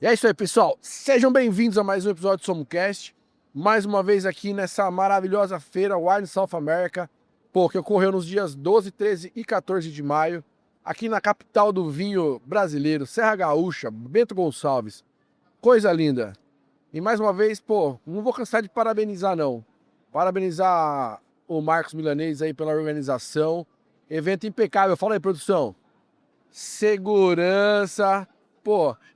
E é isso aí, pessoal. Sejam bem-vindos a mais um episódio do SomoCast. Mais uma vez aqui nessa maravilhosa feira Wine South America, que ocorreu nos dias 12, 13 e 14 de maio, aqui na capital do vinho brasileiro, Serra Gaúcha, Bento Gonçalves. Coisa linda. E mais uma vez, não vou cansar de parabenizar, não. Parabenizar o Marcos Milanês aí pela organização. Evento impecável. Fala aí, produção. Segurança,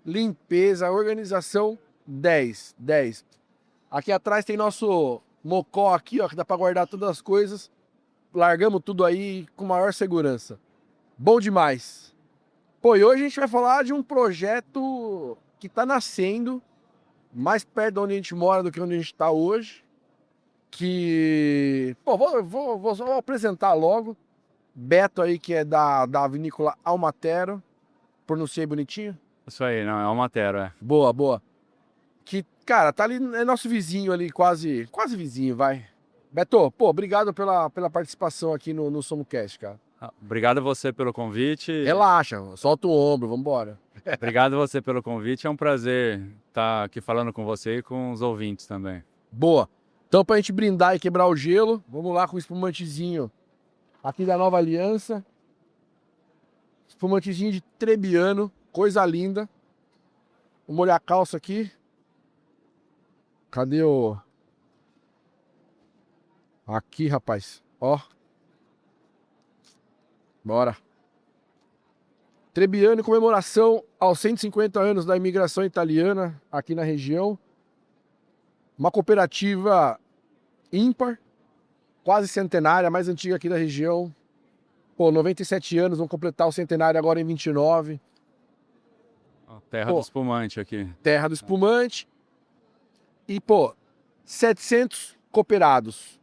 limpeza, organização 10, 10. Aqui atrás tem nosso mocó aqui, ó, que dá para guardar todas as coisas. Largamos tudo aí com maior segurança. Bom demais. E hoje a gente vai falar de um projeto que tá nascendo mais perto de onde a gente mora do que onde a gente tá hoje. Vou apresentar logo. Beto aí, que é da vinícola Almatero. Pronunciei bonitinho? Isso aí, não, é Almatero, é. Boa, boa. Que, cara, tá ali, é nosso vizinho ali, quase vizinho, vai. Beto, obrigado pela participação aqui no SomoCast, cara. Obrigado a você pelo convite. Relaxa, solta o ombro, vambora. Obrigado a você pelo convite, é um prazer estar aqui falando com você e com os ouvintes também. Boa. Então, pra gente brindar e quebrar o gelo, vamos lá com o espumantezinho aqui da Nova Aliança. Espumantezinho de Trebbiano, coisa linda. Vou molhar a calça aqui. Cadê o... Aqui, rapaz. Ó. Bora. Trebbiano em comemoração aos 150 anos da imigração italiana aqui na região. Uma cooperativa ímpar, quase centenária, a mais antiga aqui da região. 97 anos, vão completar o centenário agora em 29. Terra do espumante aqui. Terra do espumante. E, 700 cooperados.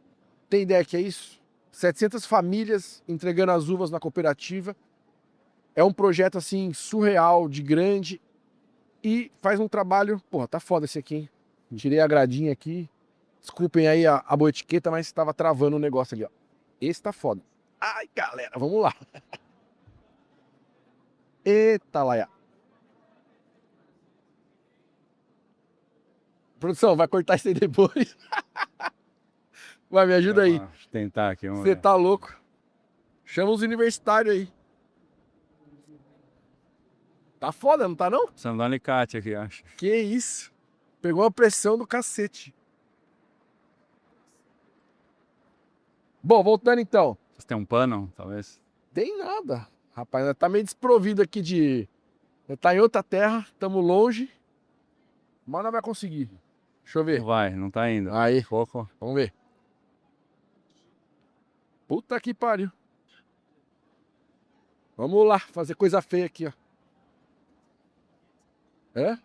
Tem ideia que é isso? 700 famílias entregando as uvas na cooperativa. É um projeto, assim, surreal, de grande. E faz um trabalho... tá foda esse aqui, hein? Tirei a gradinha aqui. Desculpem aí a boa etiqueta, mas estava travando o negócio ali, ó. Esse tá foda. Ai, galera, vamos lá. Eita, laia. Produção, vai cortar isso aí depois. Vai, me ajuda aí. Deixa eu tentar aqui. Você tá louco? Chama os universitários aí. Tá foda, não tá não? Precisando de um alicate aqui, acho. Que isso? Pegou uma pressão do cacete. Bom, voltando então. Você tem um pano, talvez? Tem nada. Rapaz, ainda tá meio desprovido aqui de... Tá em outra terra, tamo longe. Mas não vai conseguir. Deixa eu ver. Não vai, não tá indo. Aí. Pouco. Vamos ver. Puta que pariu. Vamos lá, fazer coisa feia aqui, ó. É?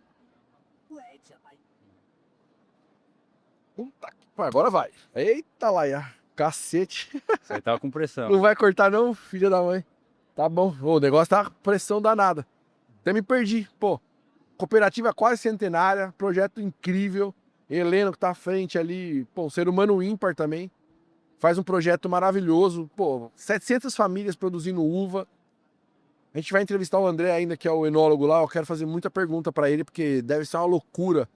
Puta que pariu. Agora vai. Eita, laia. Cacete. Você tava com pressão. Não vai cortar não, filha da mãe. Tá bom. O negócio tá pressão danada. Até me perdi. Cooperativa quase centenária. Projeto incrível. Heleno que tá à frente ali. Um ser humano ímpar também. Faz um projeto maravilhoso. 700 famílias produzindo uva. A gente vai entrevistar o André ainda, que é o enólogo lá. Eu quero fazer muita pergunta para ele, porque deve ser uma loucura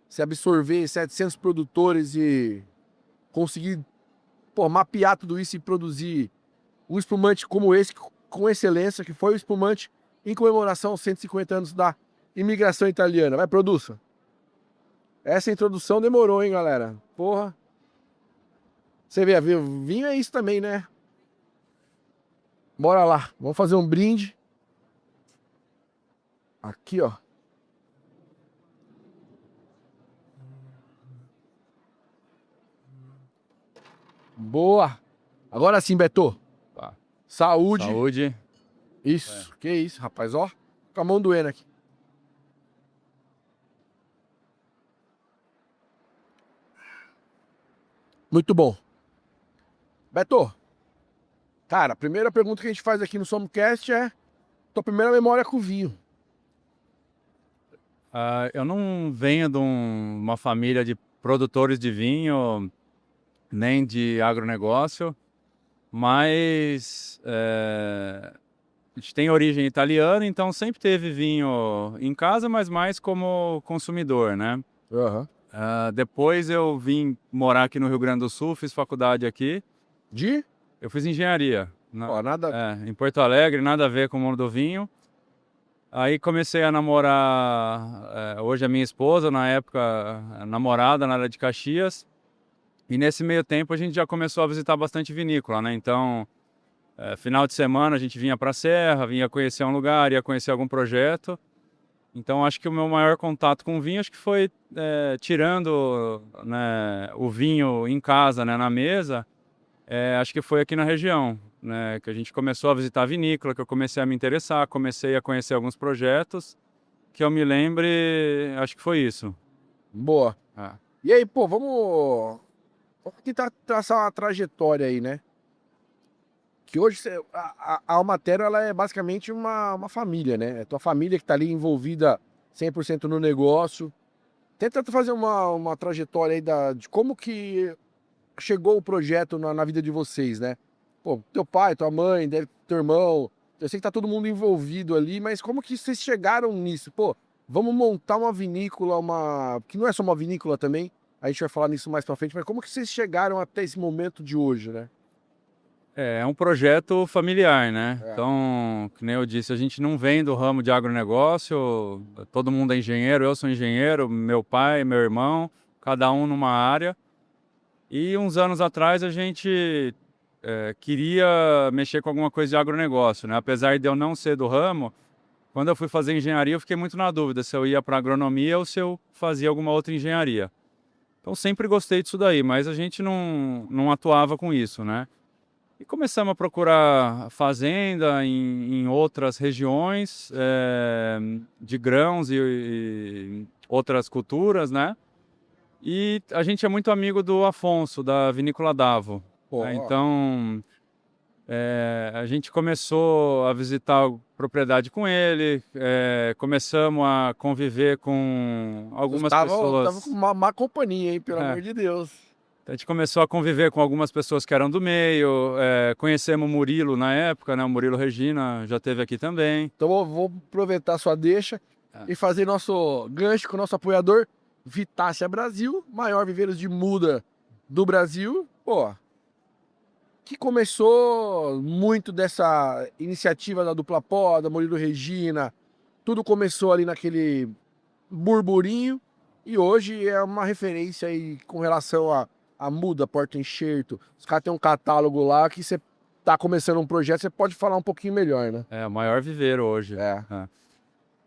se absorver 700 produtores e conseguir mapear tudo isso e produzir um espumante como esse, com excelência, que foi o espumante em comemoração aos 150 anos da imigração italiana. Vai, produça. Essa introdução demorou, hein, galera? Você vê, vinho é isso também, né? Bora lá, vamos fazer um brinde. Aqui, ó. Boa. Agora sim, Beto. Tá. Saúde. Saúde. Isso, que isso, rapaz, ó. Com a mão doendo aqui. Muito bom. Beto, cara, a primeira pergunta que a gente faz aqui no SomoCast é tua primeira memória com o vinho. Eu não venho de uma família de produtores de vinho, nem de agronegócio, mas a gente tem origem italiana, então sempre teve vinho em casa, mas mais como consumidor, né? Aham. Depois eu vim morar aqui no Rio Grande do Sul, fiz faculdade aqui. De? Eu fiz engenharia, Ó, nada. em Porto Alegre, nada a ver com o mundo do vinho. Aí comecei a namorar, hoje a minha esposa, na época namorada na área de Caxias. E nesse meio tempo a gente já começou a visitar bastante vinícola, né? Então, final de semana a gente vinha para a Serra, vinha conhecer um lugar, ia conhecer algum projeto. Então acho que o meu maior contato com o vinho acho que foi tirando, né, o vinho em casa, né, na mesa, acho que foi aqui na região, né, que a gente começou a visitar a vinícola, que eu comecei a me interessar, comecei a conhecer alguns projetos, que eu me lembre, acho que foi isso. Boa. Ah. E aí, pô, vamos tentar traçar uma trajetória aí, né? Que hoje a Almaterra, ela é basicamente uma família, né? É tua família que tá ali envolvida 100% no negócio. Tenta fazer uma trajetória aí de como que chegou o projeto na vida de vocês, né? Pô, teu pai, tua mãe, teu irmão, eu sei que tá todo mundo envolvido ali, mas como que vocês chegaram nisso? Pô, vamos montar uma vinícola, que não é só uma vinícola também, a gente vai falar nisso mais pra frente, mas como que vocês chegaram até esse momento de hoje, né? É um projeto familiar, né? É. Então, que nem eu disse, a gente não vem do ramo de agronegócio, todo mundo é engenheiro, eu sou engenheiro, meu pai, meu irmão, cada um numa área. E uns anos atrás a gente queria mexer com alguma coisa de agronegócio, né? Apesar de eu não ser do ramo, quando eu fui fazer engenharia eu fiquei muito na dúvida se eu ia para agronomia ou se eu fazia alguma outra engenharia. Então sempre gostei disso daí, mas a gente não atuava com isso, né? E começamos a procurar fazenda em outras regiões de grãos e outras culturas, né? E a gente é muito amigo do Afonso, da Vinícola Davo. Pô, Né? Então, a gente começou a visitar a propriedade com ele, começamos a conviver com algumas tava com pessoas. uma má companhia, hein? Pelo É, amor de Deus. a gente começou a conviver com algumas pessoas que eram do meio, conhecemos o Murilo na época, né? O Murilo Regina já esteve aqui também. Então vou aproveitar sua deixa Ah. e fazer nosso gancho com o nosso apoiador, Vitácia Brasil, maior viveiros de muda do Brasil. Pô, que começou muito dessa iniciativa da Dupla Poda, Murilo Regina, tudo começou ali naquele burburinho e hoje é uma referência aí com relação a muda, porta-enxerto. Os caras têm um catálogo lá que você tá começando um projeto, você pode falar um pouquinho melhor, né? É o maior viveiro hoje. É.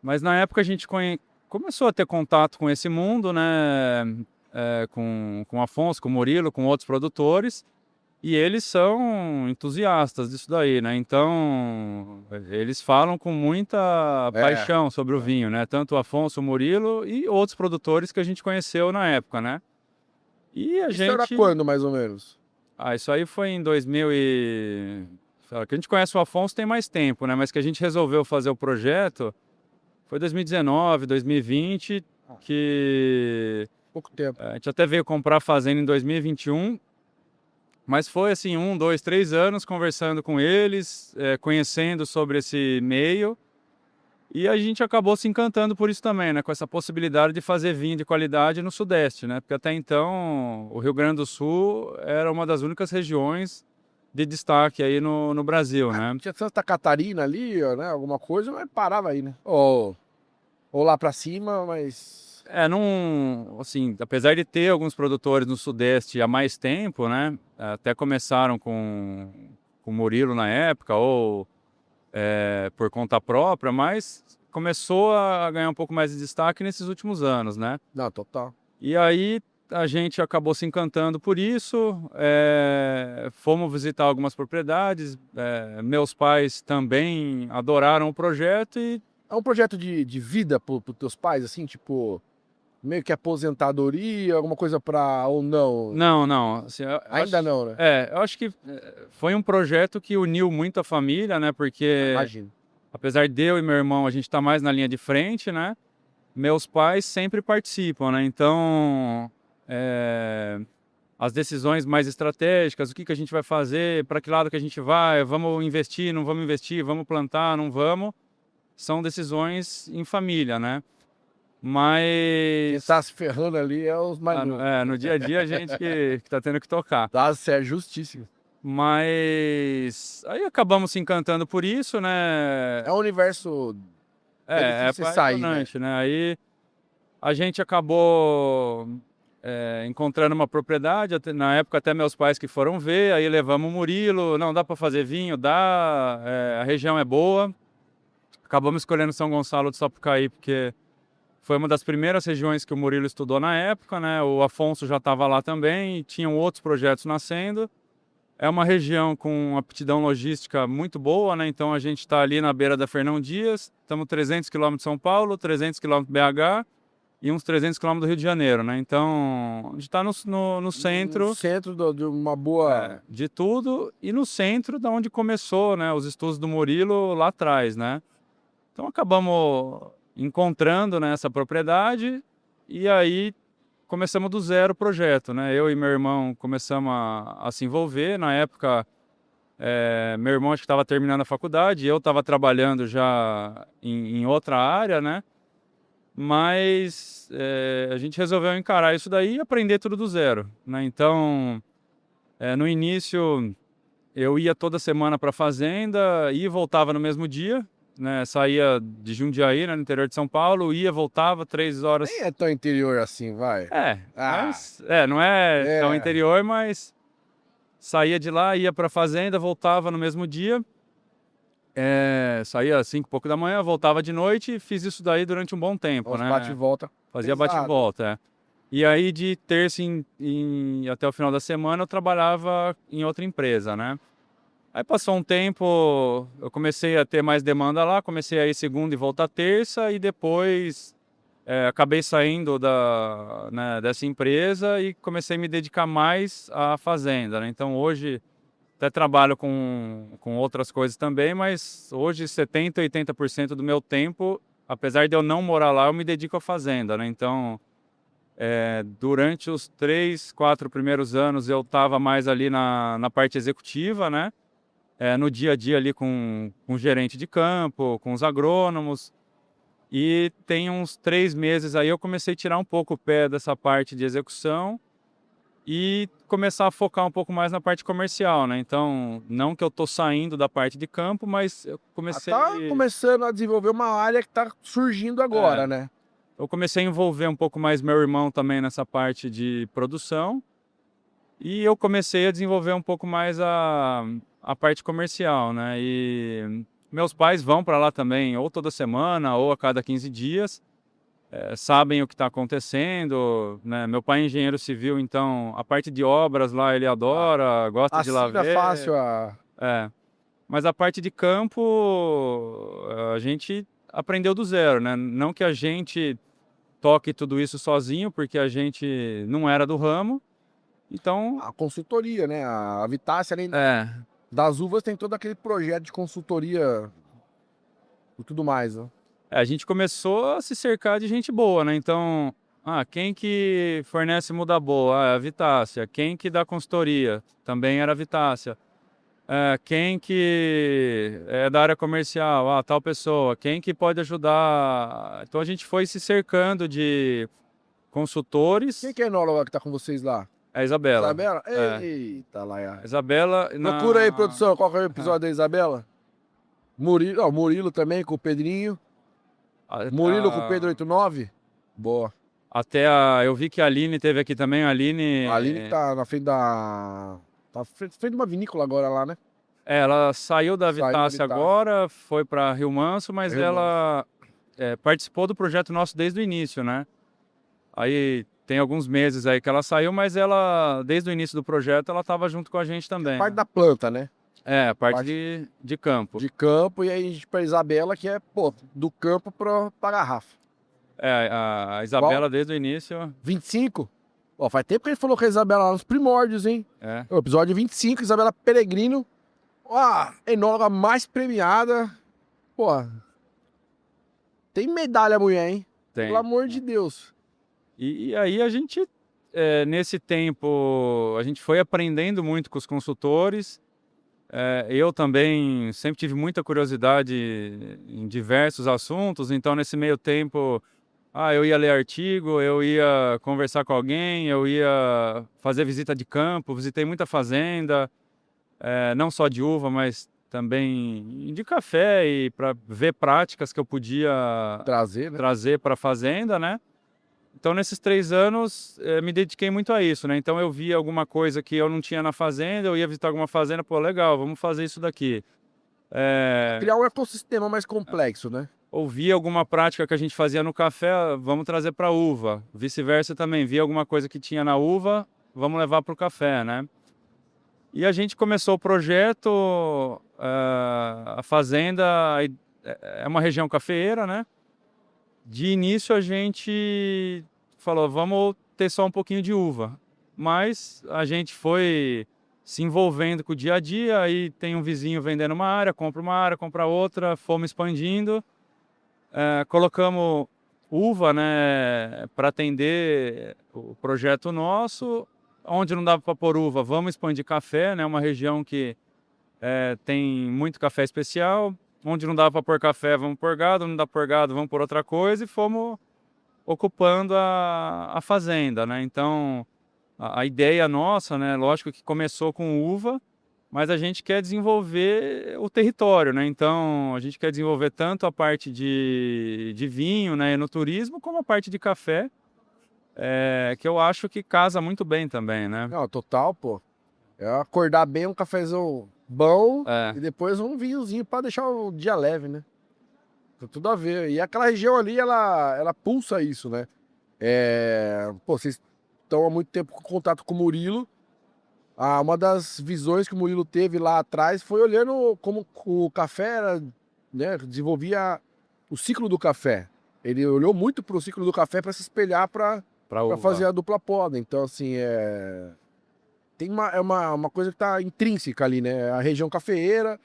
Mas na época a gente começou a ter contato com esse mundo, né? Com o Afonso, com o Murilo, com outros produtores. E eles são entusiastas disso daí, né? Então, eles falam com muita paixão sobre o vinho, né? Tanto o Afonso, o Murilo e outros produtores que a gente conheceu na época, né? E a Isso gente... era quando, mais ou menos? isso aí foi em 2000 e... Que a gente conhece o Afonso tem mais tempo, né? Mas que a gente resolveu fazer o projeto foi 2019, 2020, que... Pouco tempo. A gente até veio comprar a fazenda em 2021, mas foi assim, 1, 2, 3 anos conversando com eles, conhecendo sobre esse meio. E a gente acabou se encantando por isso também, né? Com essa possibilidade de fazer vinho de qualidade no Sudeste, né? Porque até então o Rio Grande do Sul era uma das únicas regiões de destaque aí no Brasil, né? Tinha Santa Catarina ali, ó, né? Alguma coisa, mas parava aí, né? Ou lá pra cima, mas... não, assim, apesar de ter alguns produtores no Sudeste há mais tempo, né? Até começaram com o Murilo na época, ou por conta própria, mas começou a ganhar um pouco mais de destaque nesses últimos anos, né? Não, total. E aí a gente acabou se encantando por isso, fomos visitar algumas propriedades, meus pais também adoraram o projeto e... É um projeto de vida pros teus pais, assim, tipo... Meio que aposentadoria, alguma coisa pra... ou não? Não. Assim, Ainda não, né? eu acho que foi um projeto que uniu muito a família, né? Porque, Imagino. apesar de eu e meu irmão, a gente estar mais na linha de frente, né? Meus pais sempre participam, né? Então, as decisões mais estratégicas, o que a gente vai fazer, para que lado que a gente vai, vamos investir, não vamos investir, vamos plantar, não vamos, são decisões em família, né? Quem Mas tá se ferrando ali é os mais novos. no dia a dia a gente que tá tendo que tocar. Tá, é justíssimo. Mas aí acabamos se encantando por isso, né? É um universo... É difícil você sair, né? apaixonante, né? Aí a gente acabou encontrando uma propriedade, na época até meus pais que foram ver, aí levamos o Murilo, não, dá para fazer vinho, dá, a região é boa. Acabamos escolhendo São Gonçalo do Sapucaí porque foi uma das primeiras regiões que o Murilo estudou na época, né? O Afonso já estava lá também, e tinham outros projetos nascendo. É uma região com aptidão logística muito boa, né? Então a gente está ali na beira da Fernão Dias, estamos 300 quilômetros de São Paulo, 300 quilômetros de BH e uns 300 quilômetros do Rio de Janeiro, né? Então a gente está no centro. No centro de uma boa... De tudo e no centro da onde começou, né? Os estudos do Murilo lá atrás, né? Então acabamos encontrando, né, essa propriedade e aí começamos do zero o projeto, né? Eu e meu irmão começamos a se envolver. Na época, meu irmão acho que estava terminando a faculdade, eu estava trabalhando já em outra área, né? Mas a gente resolveu encarar isso daí e aprender tudo do zero, né? Então, no início, eu ia toda semana para a fazenda e voltava no mesmo dia, né? Saía de Jundiaí, né, no interior de São Paulo, ia, voltava 3 horas. Nem é tão interior assim, vai. Mas não é tão interior, mas saía de lá, ia para a fazenda, voltava no mesmo dia. Saía às 5 e pouco da manhã, voltava de noite e fiz isso daí durante um bom tempo, Os né? bate e volta. Fazia Pesado. bate e volta, E aí de terça até o final da semana eu trabalhava em outra empresa, né? Aí passou um tempo, eu comecei a ter mais demanda lá, comecei a ir segunda e voltar terça e depois acabei saindo dessa empresa e comecei a me dedicar mais à fazenda, né? Então hoje até trabalho com outras coisas também, mas hoje 70%, 80% do meu tempo, apesar de eu não morar lá, eu me dedico à fazenda, né? Então, durante os 3, 4 primeiros anos eu estava mais ali na parte executiva, né? No dia a dia ali com o gerente de campo, com os agrônomos. E tem uns 3 meses aí eu comecei a tirar um pouco o pé dessa parte de execução e começar a focar um pouco mais na parte comercial, né? Então, não que eu tô saindo da parte de campo, mas eu comecei... Tá começando a desenvolver uma área que tá surgindo agora, né? Eu comecei a envolver um pouco mais meu irmão também nessa parte de produção e eu comecei a desenvolver um pouco mais a parte comercial, né? E meus pais vão para lá também, ou toda semana, ou a cada 15 dias, sabem o que está acontecendo, né? Meu pai é engenheiro civil, então a parte de obras lá ele adora, gosta de lá ver. É fácil Mas a parte de campo a gente aprendeu do zero, né? Não que a gente toque tudo isso sozinho, porque a gente não era do ramo, então... A consultoria, né? A Vitácia, além das uvas, tem todo aquele projeto de consultoria e tudo mais, né? A gente começou a se cercar de gente boa, né? Então, quem que fornece muda boa? A Vitácia. Quem que dá consultoria? Também era a Vitácia. Quem que é da área comercial? Tal pessoa. Quem que pode ajudar? Então a gente foi se cercando de consultores. Quem que é a enóloga que tá com vocês lá? A Isabela. Isabela? Eita, lá. Isabela... Procura aí, produção, qual que é o episódio da Isabela? Murilo também, com o Pedrinho. Murilo com o Pedro 89? Boa. Eu vi que a Aline teve aqui também, a Aline... A Aline tá na frente da... Tá frente de uma vinícola agora lá, né? Ela saiu da Vitácia agora, foi para Rio Manso, mas ela participou do projeto nosso desde o início, né? Aí tem alguns meses aí que ela saiu, mas ela, desde o início do projeto, ela estava junto com a gente também. Parte da planta, né? A parte de campo. De campo, e aí a gente pra Isabela, que é, do campo pra garrafa. A Isabela desde o início... 25? Faz tempo que ele falou que a Isabela lá nos primórdios, hein? O episódio 25, Isabela Peregrino. Enóloga mais premiada. Tem medalha, mulher, hein? Tem. Pelo amor de Deus. E aí a gente nesse tempo, a gente foi aprendendo muito com os consultores. Eu também sempre tive muita curiosidade em diversos assuntos, então nesse meio tempo, eu ia ler artigo, eu ia conversar com alguém, eu ia fazer visita de campo, visitei muita fazenda, não só de uva, mas também de café e para ver práticas que eu podia Trazer, né? trazer para a fazenda, né? Então, nesses 3 anos, me dediquei muito a isso, né? Então, eu via alguma coisa que eu não tinha na fazenda, eu ia visitar alguma fazenda, pô, legal, vamos fazer isso daqui. Criar um ecossistema mais complexo, né? Ouvia alguma prática que a gente fazia no café, vamos trazer para uva. Vice-versa também, via alguma coisa que tinha na uva, vamos levar para o café, né? E a gente começou o projeto, a fazenda é uma região cafeeira, né? De início a gente falou, vamos ter só um pouquinho de uva. Mas a gente foi se envolvendo com o dia a dia, aí tem um vizinho vendendo uma área, compra outra, fomos expandindo. Colocamos uva, né, para atender o projeto nosso. Onde não dava para pôr uva, vamos expandir café, né, uma região que tem muito café especial. Onde não dava para pôr café, vamos pôr gado, não dá para pôr gado, vamos pôr outra coisa, e fomos ocupando a fazenda, né? Então, a ideia nossa, né, lógico que começou com uva, mas a gente quer desenvolver o território, né? Então, a gente quer desenvolver tanto a parte de vinho, né, no turismo, como a parte de café, que eu acho que casa muito bem também, né? Não, total, pô. É acordar bem, um cafezão bom É. e depois um vinhozinho pra deixar o dia leve, né? Tem tudo a ver. E aquela região ali, ela pulsa isso, né? Pô, vocês estão há muito tempo com contato com o Murilo. Uma das visões que o Murilo teve lá atrás foi olhando como o café era, né, desenvolvia o ciclo do café. Ele olhou muito pro ciclo do café para se espelhar para Para fazer a dupla poda. Então, assim, tem uma coisa que tá intrínseca ali, né? A região cafeeira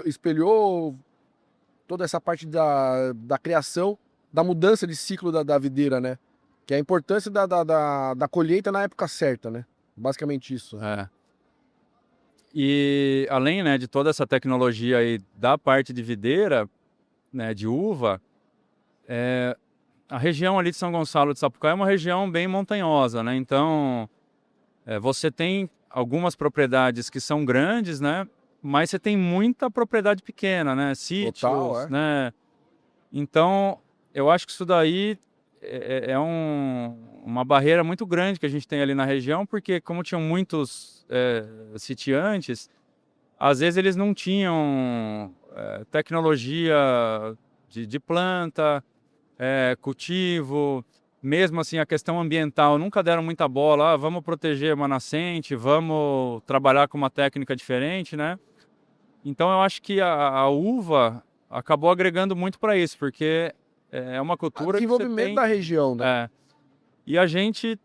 espelhou toda essa parte da criação, da mudança de ciclo da videira, né? Que é a importância da colheita na época certa, né? Basicamente isso. E além, né, de toda essa tecnologia aí da parte de videira, né, de uva, a região ali de São Gonçalo de Sapucaí é uma região bem montanhosa, né? Então, você tem algumas propriedades que são grandes, né? Mas você tem muita propriedade pequena, né? Sítios, Total, né? Então, eu acho que isso daí é uma barreira muito grande que a gente tem ali na região, porque como tinham muitos sitiantes, às vezes eles não tinham tecnologia de planta, cultivo, mesmo assim a questão ambiental, nunca deram muita bola, vamos proteger uma nascente, vamos trabalhar com uma técnica diferente, né? Então eu acho que a uva acabou agregando muito para isso, porque é uma cultura que você desenvolvimento tem... da região, né? E a gente,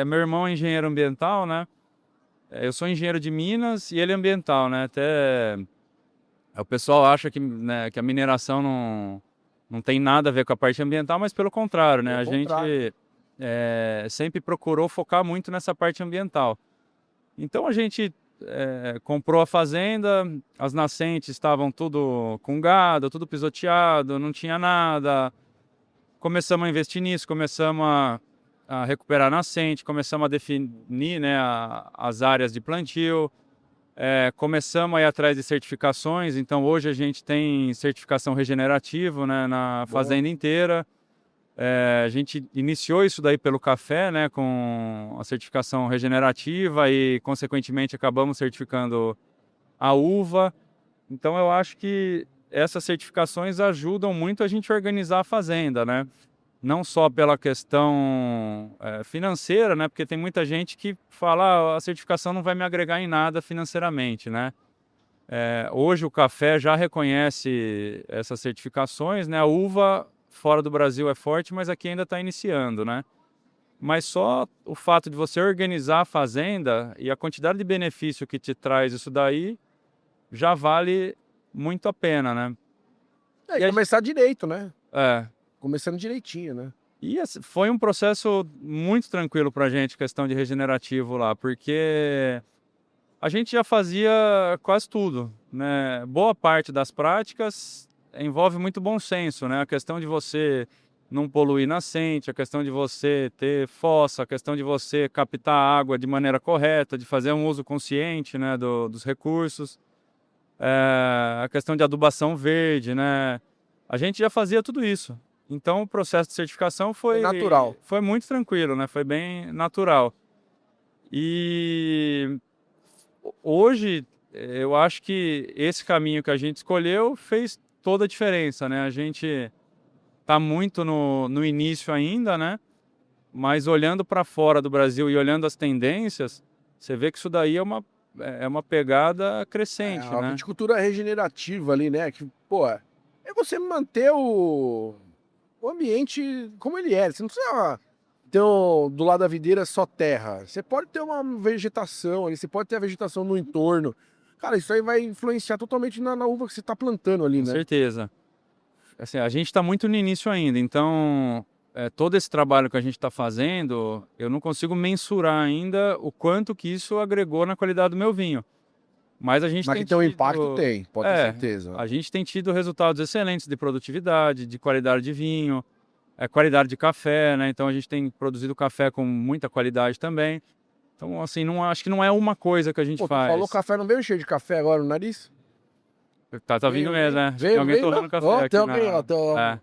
meu irmão é engenheiro ambiental, né? Eu sou engenheiro de Minas e ele é ambiental, né? Até o pessoal acha que, né, que a mineração não tem nada a ver com a parte ambiental, mas pelo contrário, né? A gente sempre procurou focar muito nessa parte ambiental. Então a gente comprou a fazenda, as nascentes estavam tudo com gado, tudo pisoteado, não tinha nada. Começamos a investir nisso, começamos a recuperar a nascente, começamos a definir, né, as áreas de plantio, começamos a ir atrás de certificações. Então hoje a gente tem certificação regenerativa, né, na fazenda inteira. A gente iniciou isso daí pelo café, né, com a certificação regenerativa e consequentemente acabamos certificando a uva. Então eu acho que essas certificações ajudam muito a gente a organizar a fazenda, né? Não só pela questão financeira, né? Porque tem muita gente que fala, a certificação não vai me agregar em nada financeiramente, né? Hoje o café já reconhece essas certificações, né? A uva fora do Brasil é forte, mas aqui ainda está iniciando, né? Mas só o fato de você organizar a fazenda e a quantidade de benefício que te traz isso daí já vale muito a pena, né? E começar direito, né? É. Começando direitinho, né? E foi um processo muito tranquilo para a gente, questão de regenerativo lá, porque a gente já fazia quase tudo, né? Boa parte das práticas envolve muito bom senso, né? A questão de você não poluir nascente, a questão de você ter fossa, a questão de você captar água de maneira correta, de fazer um uso consciente, né, dos recursos, a questão de adubação verde, né? A gente já fazia tudo isso. Então o processo de certificação É natural. foi muito tranquilo, né? Foi bem natural. E hoje eu acho que esse caminho que a gente escolheu fez toda a diferença, né? A gente está muito no início ainda, né? Mas olhando para fora do Brasil e olhando as tendências, você vê que isso daí é uma pegada É crescente, a né? viticultura regenerativa ali, né? Que, pô, é você manter o ambiente como ele é. Você não precisa ter do lado da videira só terra. Você pode ter uma vegetação ali, você pode ter a vegetação no entorno. Cara, isso aí vai influenciar totalmente na uva que você está plantando ali, Com né? certeza. Assim, a gente está muito no início ainda, então todo esse trabalho que a gente está fazendo, eu não consigo mensurar ainda o quanto que isso agregou na qualidade do meu vinho. Mas a gente Mas tem que tem um impacto, tido, tem, pode ter certeza. a gente tem tido resultados excelentes de produtividade, de qualidade de vinho, qualidade de café, né? Então a gente tem produzido café com muita qualidade também. Então, assim, não, acho que não é uma coisa que a gente Pô, tu falou faz. café, não veio cheio de café agora no nariz? Tá vindo mesmo, né? Acho que tem alguém Veio, torrando não? café Ó, tem aqui alguém, ó. É.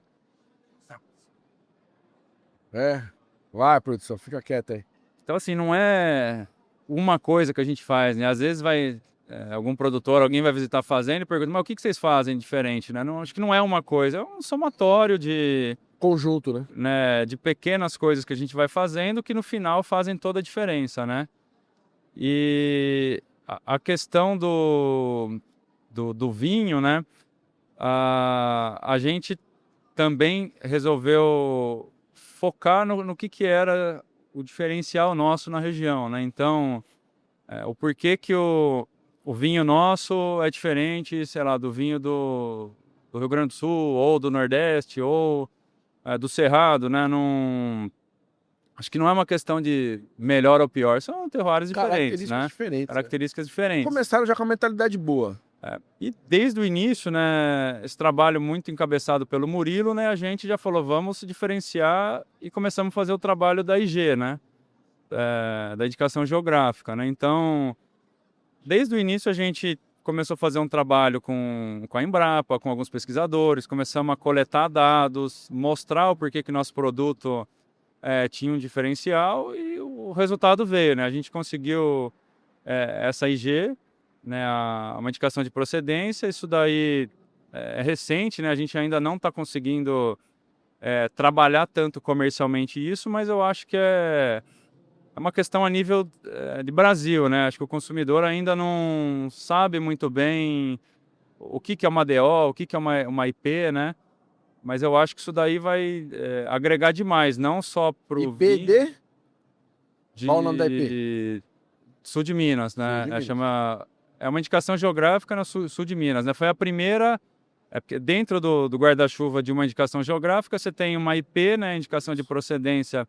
É. Vai, produção, fica quieto aí. Então, assim, não é uma coisa que a gente faz, né? Às vezes vai algum produtor, alguém vai visitar a fazenda e pergunta, mas o que que vocês fazem diferente, né? Não, acho que não é uma coisa, é um somatório Conjunto, né? de pequenas coisas que a gente vai fazendo que no final fazem toda a diferença, né? E a questão do vinho, né? A gente também resolveu focar no que era o diferencial nosso na região, né? Então, o porquê que o vinho nosso é diferente, sei lá, do vinho do Rio Grande do Sul, ou do Nordeste, ou do Cerrado, né? Não, acho que não é uma questão de melhor ou pior, são terroirs diferentes, Características né? diferentes. É. Características diferentes. Começaram já com a mentalidade boa. E desde o início, né, esse trabalho muito encabeçado pelo Murilo, né, a gente já falou, vamos se diferenciar e começamos a fazer o trabalho da IG, né, da indicação geográfica, né. Então, desde o início a gente começou a fazer um trabalho com a Embrapa, com alguns pesquisadores, começamos a coletar dados, mostrar o porquê que nosso produto tinha um diferencial e o resultado veio, né, a gente conseguiu essa IG, né, uma indicação de procedência. Isso daí é recente, né? A gente ainda não está conseguindo trabalhar tanto comercialmente isso, mas eu acho que é uma questão a nível de Brasil, né? Acho que o consumidor ainda não sabe muito bem o que é uma DO, o que é uma IP, né? Mas eu acho que isso daí vai agregar demais, não só para o vinho IPD? Qual o nome da IP? de sul de Minas, Sul né? de Minas. É uma indicação geográfica no sul de Minas, né? Foi a primeira, porque dentro do guarda-chuva de uma indicação geográfica, você tem uma IP, né? Indicação de procedência,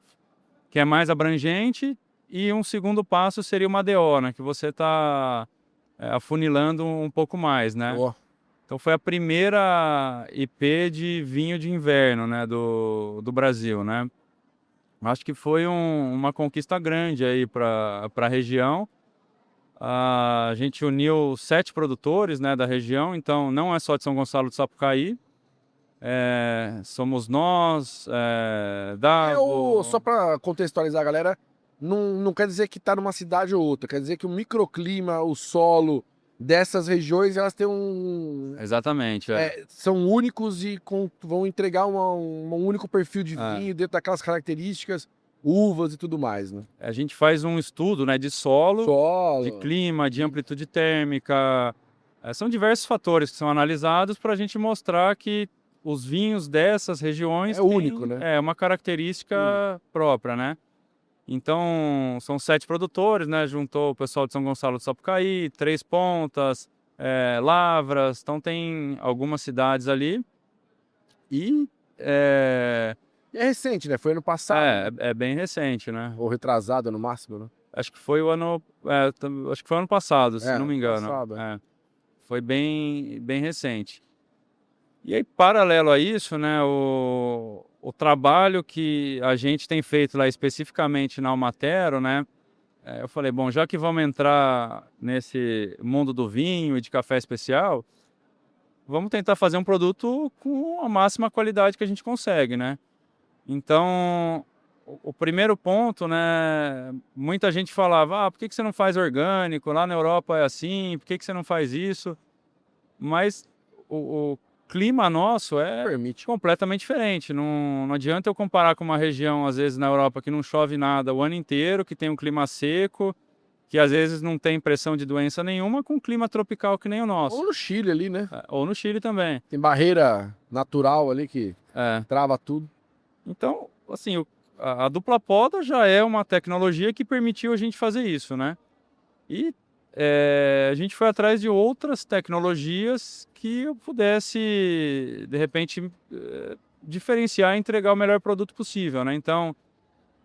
que é mais abrangente, e um segundo passo seria uma DO, né? Que você está afunilando um pouco mais, né? Ó, Então foi a primeira IP de vinho de inverno, né? Do Brasil, né? Acho que foi uma conquista grande aí para a região. A gente uniu 7 produtores, né, da região, então não é só de São Gonçalo do Sapucaí. Somos nós, só Davo. para contextualizar a galera, não quer dizer que tá numa cidade ou outra, quer dizer que o microclima, o solo dessas regiões, elas têm Exatamente, são únicos e vão entregar um único perfil de É. vinho dentro daquelas características, uvas e tudo mais, né? A gente faz um estudo, né, de solo, de Solo. clima, de amplitude térmica. São diversos fatores que são analisados para a gente mostrar que os vinhos dessas regiões É único, né? É uma característica própria, né? Então, são 7 produtores, né? Juntou o pessoal de São Gonçalo do Sapucaí, Três Pontas, Lavras, então tem algumas cidades ali. E E é recente, né? Foi ano passado. É bem recente, né? Ou retrasado no máximo, né? Acho que foi o ano, acho que foi ano passado, se não me engano. Passado, é. Foi bem recente. E aí, paralelo a isso, né, o trabalho que a gente tem feito lá especificamente na Almatero, né, eu falei, bom, já que vamos entrar nesse mundo do vinho e de café especial, vamos tentar fazer um produto com a máxima qualidade que a gente consegue, né? Então, o primeiro ponto, né, muita gente falava, por que você não faz orgânico? Lá na Europa é assim, por que você não faz isso? Mas o clima nosso é Permite. completamente diferente. Não adianta eu comparar com uma região, às vezes, na Europa que não chove nada o ano inteiro, que tem um clima seco, que às vezes não tem pressão de doença nenhuma, com um clima tropical que nem o Ou nosso. no Chile ali, né? Ou no Chile também. Tem barreira natural ali que trava tudo. Então, assim, a dupla poda já é uma tecnologia que permitiu a gente fazer isso, né? E a gente foi atrás de outras tecnologias que eu pudesse, de repente, diferenciar e entregar o melhor produto possível, né? Então,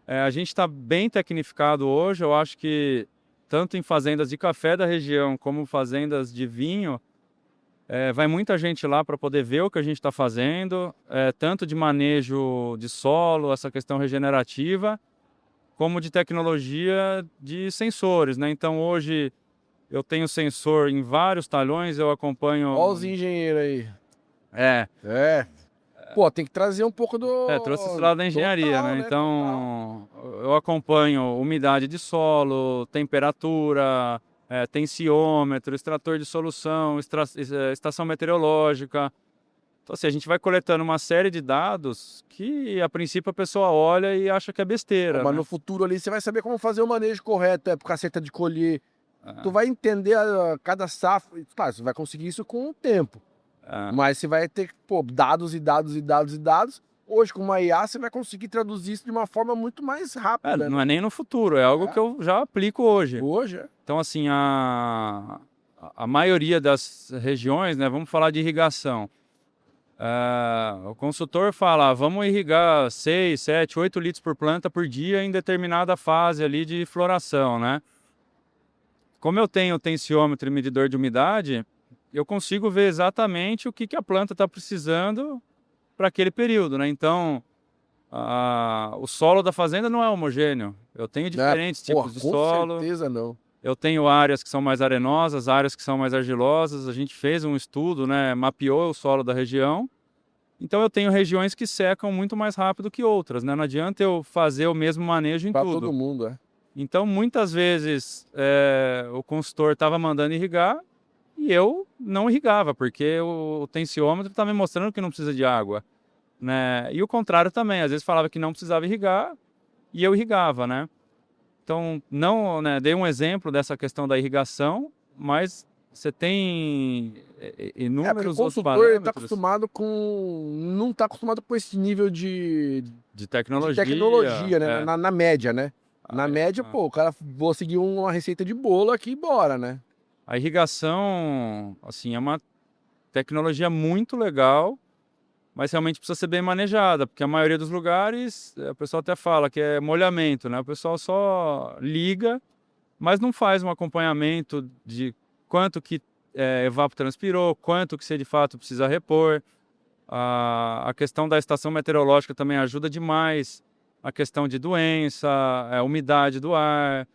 a gente está bem tecnificado hoje. Eu acho que tanto em fazendas de café da região como fazendas de vinho, vai muita gente lá para poder ver o que a gente está fazendo, tanto de manejo de solo, essa questão regenerativa, como de tecnologia de sensores, né? Então, hoje eu tenho sensor em vários talhões, eu acompanho... Olha os engenheiros aí. É. Pô, tem que trazer um pouco do... Trouxe esse lado da engenharia, Total, né? Total. Então, eu acompanho umidade de solo, temperatura, tensiômetro, extrator de solução, estação meteorológica. Então, assim, a gente vai coletando uma série de dados que, a princípio, a pessoa olha e acha que é besteira, Mas né? no futuro ali você vai saber como fazer o manejo correto, época certa de colher. Tu vai entender cada safra. Claro, você vai conseguir isso com o tempo. Mas você vai ter, dados e dados e dados e dados. Hoje, com uma IA, você vai conseguir traduzir isso de uma forma muito mais rápida. Não é nem no futuro, é algo que eu já aplico hoje. Hoje, Então, assim, a maioria das regiões, né, vamos falar de irrigação. O consultor fala, vamos irrigar 6, 7, 8 litros por planta por dia em determinada fase ali de floração, né? Como eu tenho tensiômetro e medidor de umidade, eu consigo ver exatamente o que a planta está precisando para aquele período, né? Então, o solo da fazenda não é homogêneo. Eu tenho diferentes tipos de solo. Com certeza não. Eu tenho áreas que são mais arenosas, áreas que são mais argilosas. A gente fez um estudo, né? Mapeou o solo da região. Então, eu tenho regiões que secam muito mais rápido que outras, né? Não adianta eu fazer o mesmo manejo em tudo. Para todo mundo, Então, muitas vezes, o consultor estava mandando irrigar e eu não irrigava, porque o tensiômetro está me mostrando que não precisa de água, né? E o contrário também, às vezes falava que não precisava irrigar e eu irrigava, né? Então, não, né, dei um exemplo dessa questão da irrigação, mas você tem inúmeros outros parâmetros. Tá acostumado não está acostumado com esse nível de tecnologia, né? Na média, né? Na média, o cara, vou seguir uma receita de bolo aqui e bora, né? A irrigação, assim, é uma tecnologia muito legal, mas realmente precisa ser bem manejada, porque a maioria dos lugares, o pessoal até fala que é molhamento, né? O pessoal só liga, mas não faz um acompanhamento de quanto que evapotranspirou, quanto que você de fato precisa repor. A questão da estação meteorológica também ajuda demais. A questão de doença, umidade do ar,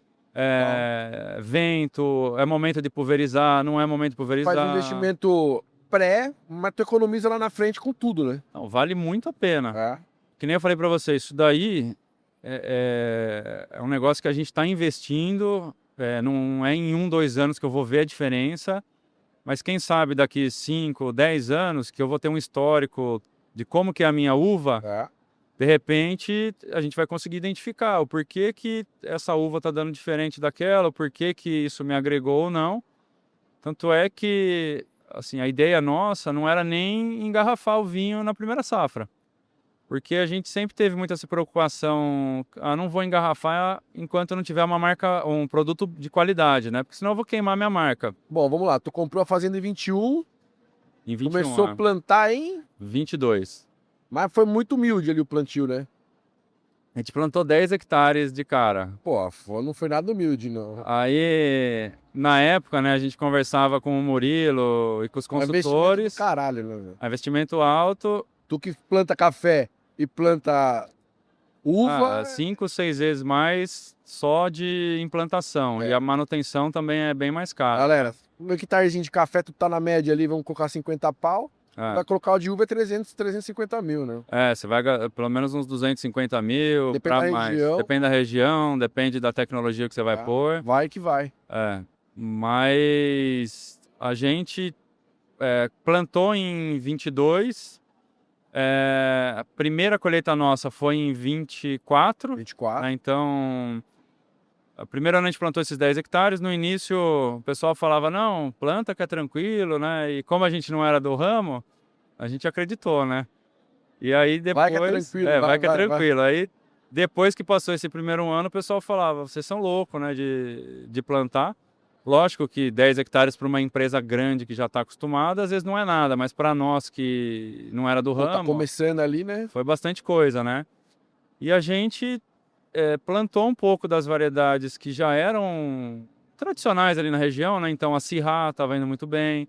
vento, é momento de pulverizar, não é momento de pulverizar. Faz um investimento mas tu economiza lá na frente com tudo, né? Não, vale muito a pena. Que nem eu falei para você, isso daí é um negócio que a gente está investindo, não é em 1, 2 anos que eu vou ver a diferença, mas quem sabe daqui 5, 10 anos que eu vou ter um histórico de como que é a minha uva, de repente a gente vai conseguir identificar o porquê que essa uva está dando diferente daquela, o porquê que isso me agregou ou não. Tanto é que, assim, a ideia nossa não era nem engarrafar o vinho na primeira safra. Porque a gente sempre teve muita essa preocupação, não vou engarrafar enquanto eu não tiver uma marca, um produto de qualidade, né? Porque senão eu vou queimar minha marca. Bom, vamos lá, tu comprou a fazenda em 21, em 21, começou a plantar em 22. Mas foi muito humilde ali o plantio, né? A gente plantou 10 hectares de cara. Pô, não foi nada humilde, não. Aí, na época, né, a gente conversava com o Murilo e com os É um investimento do consultores. caralho, né, velho? Investimento alto, Tu que planta café e planta uva, 5, 6 vezes mais só de implantação. E a manutenção também é bem mais cara. galera, um hectarezinho de café, tu tá na média ali, vamos colocar 50 pau. Vai colocar o de uva é 350 mil, né? Você vai pelo menos uns 250 mil, Depende da mais. região. Depende da região, depende da tecnologia que você vai pôr. Vai que vai. Mas a gente plantou em 22. A primeira colheita nossa foi em 24. 24. Né? Então, a primeira ano a gente plantou esses 10 hectares. No início, o pessoal falava, não, planta que é tranquilo, né? E como a gente não era do ramo, a gente acreditou, né? E aí depois... Vai que é tranquilo. Vai que é tranquilo. Aí, depois que passou esse primeiro ano, o pessoal falava, vocês são loucos, né, de plantar. Lógico que 10 hectares para uma empresa grande que já está acostumada, às vezes não é nada, mas para nós que não era do ramo... Tá começando ali, né? Foi bastante coisa, né? E a gente plantou um pouco das variedades que já eram tradicionais ali na região, né? Então a Syrah estava indo muito bem.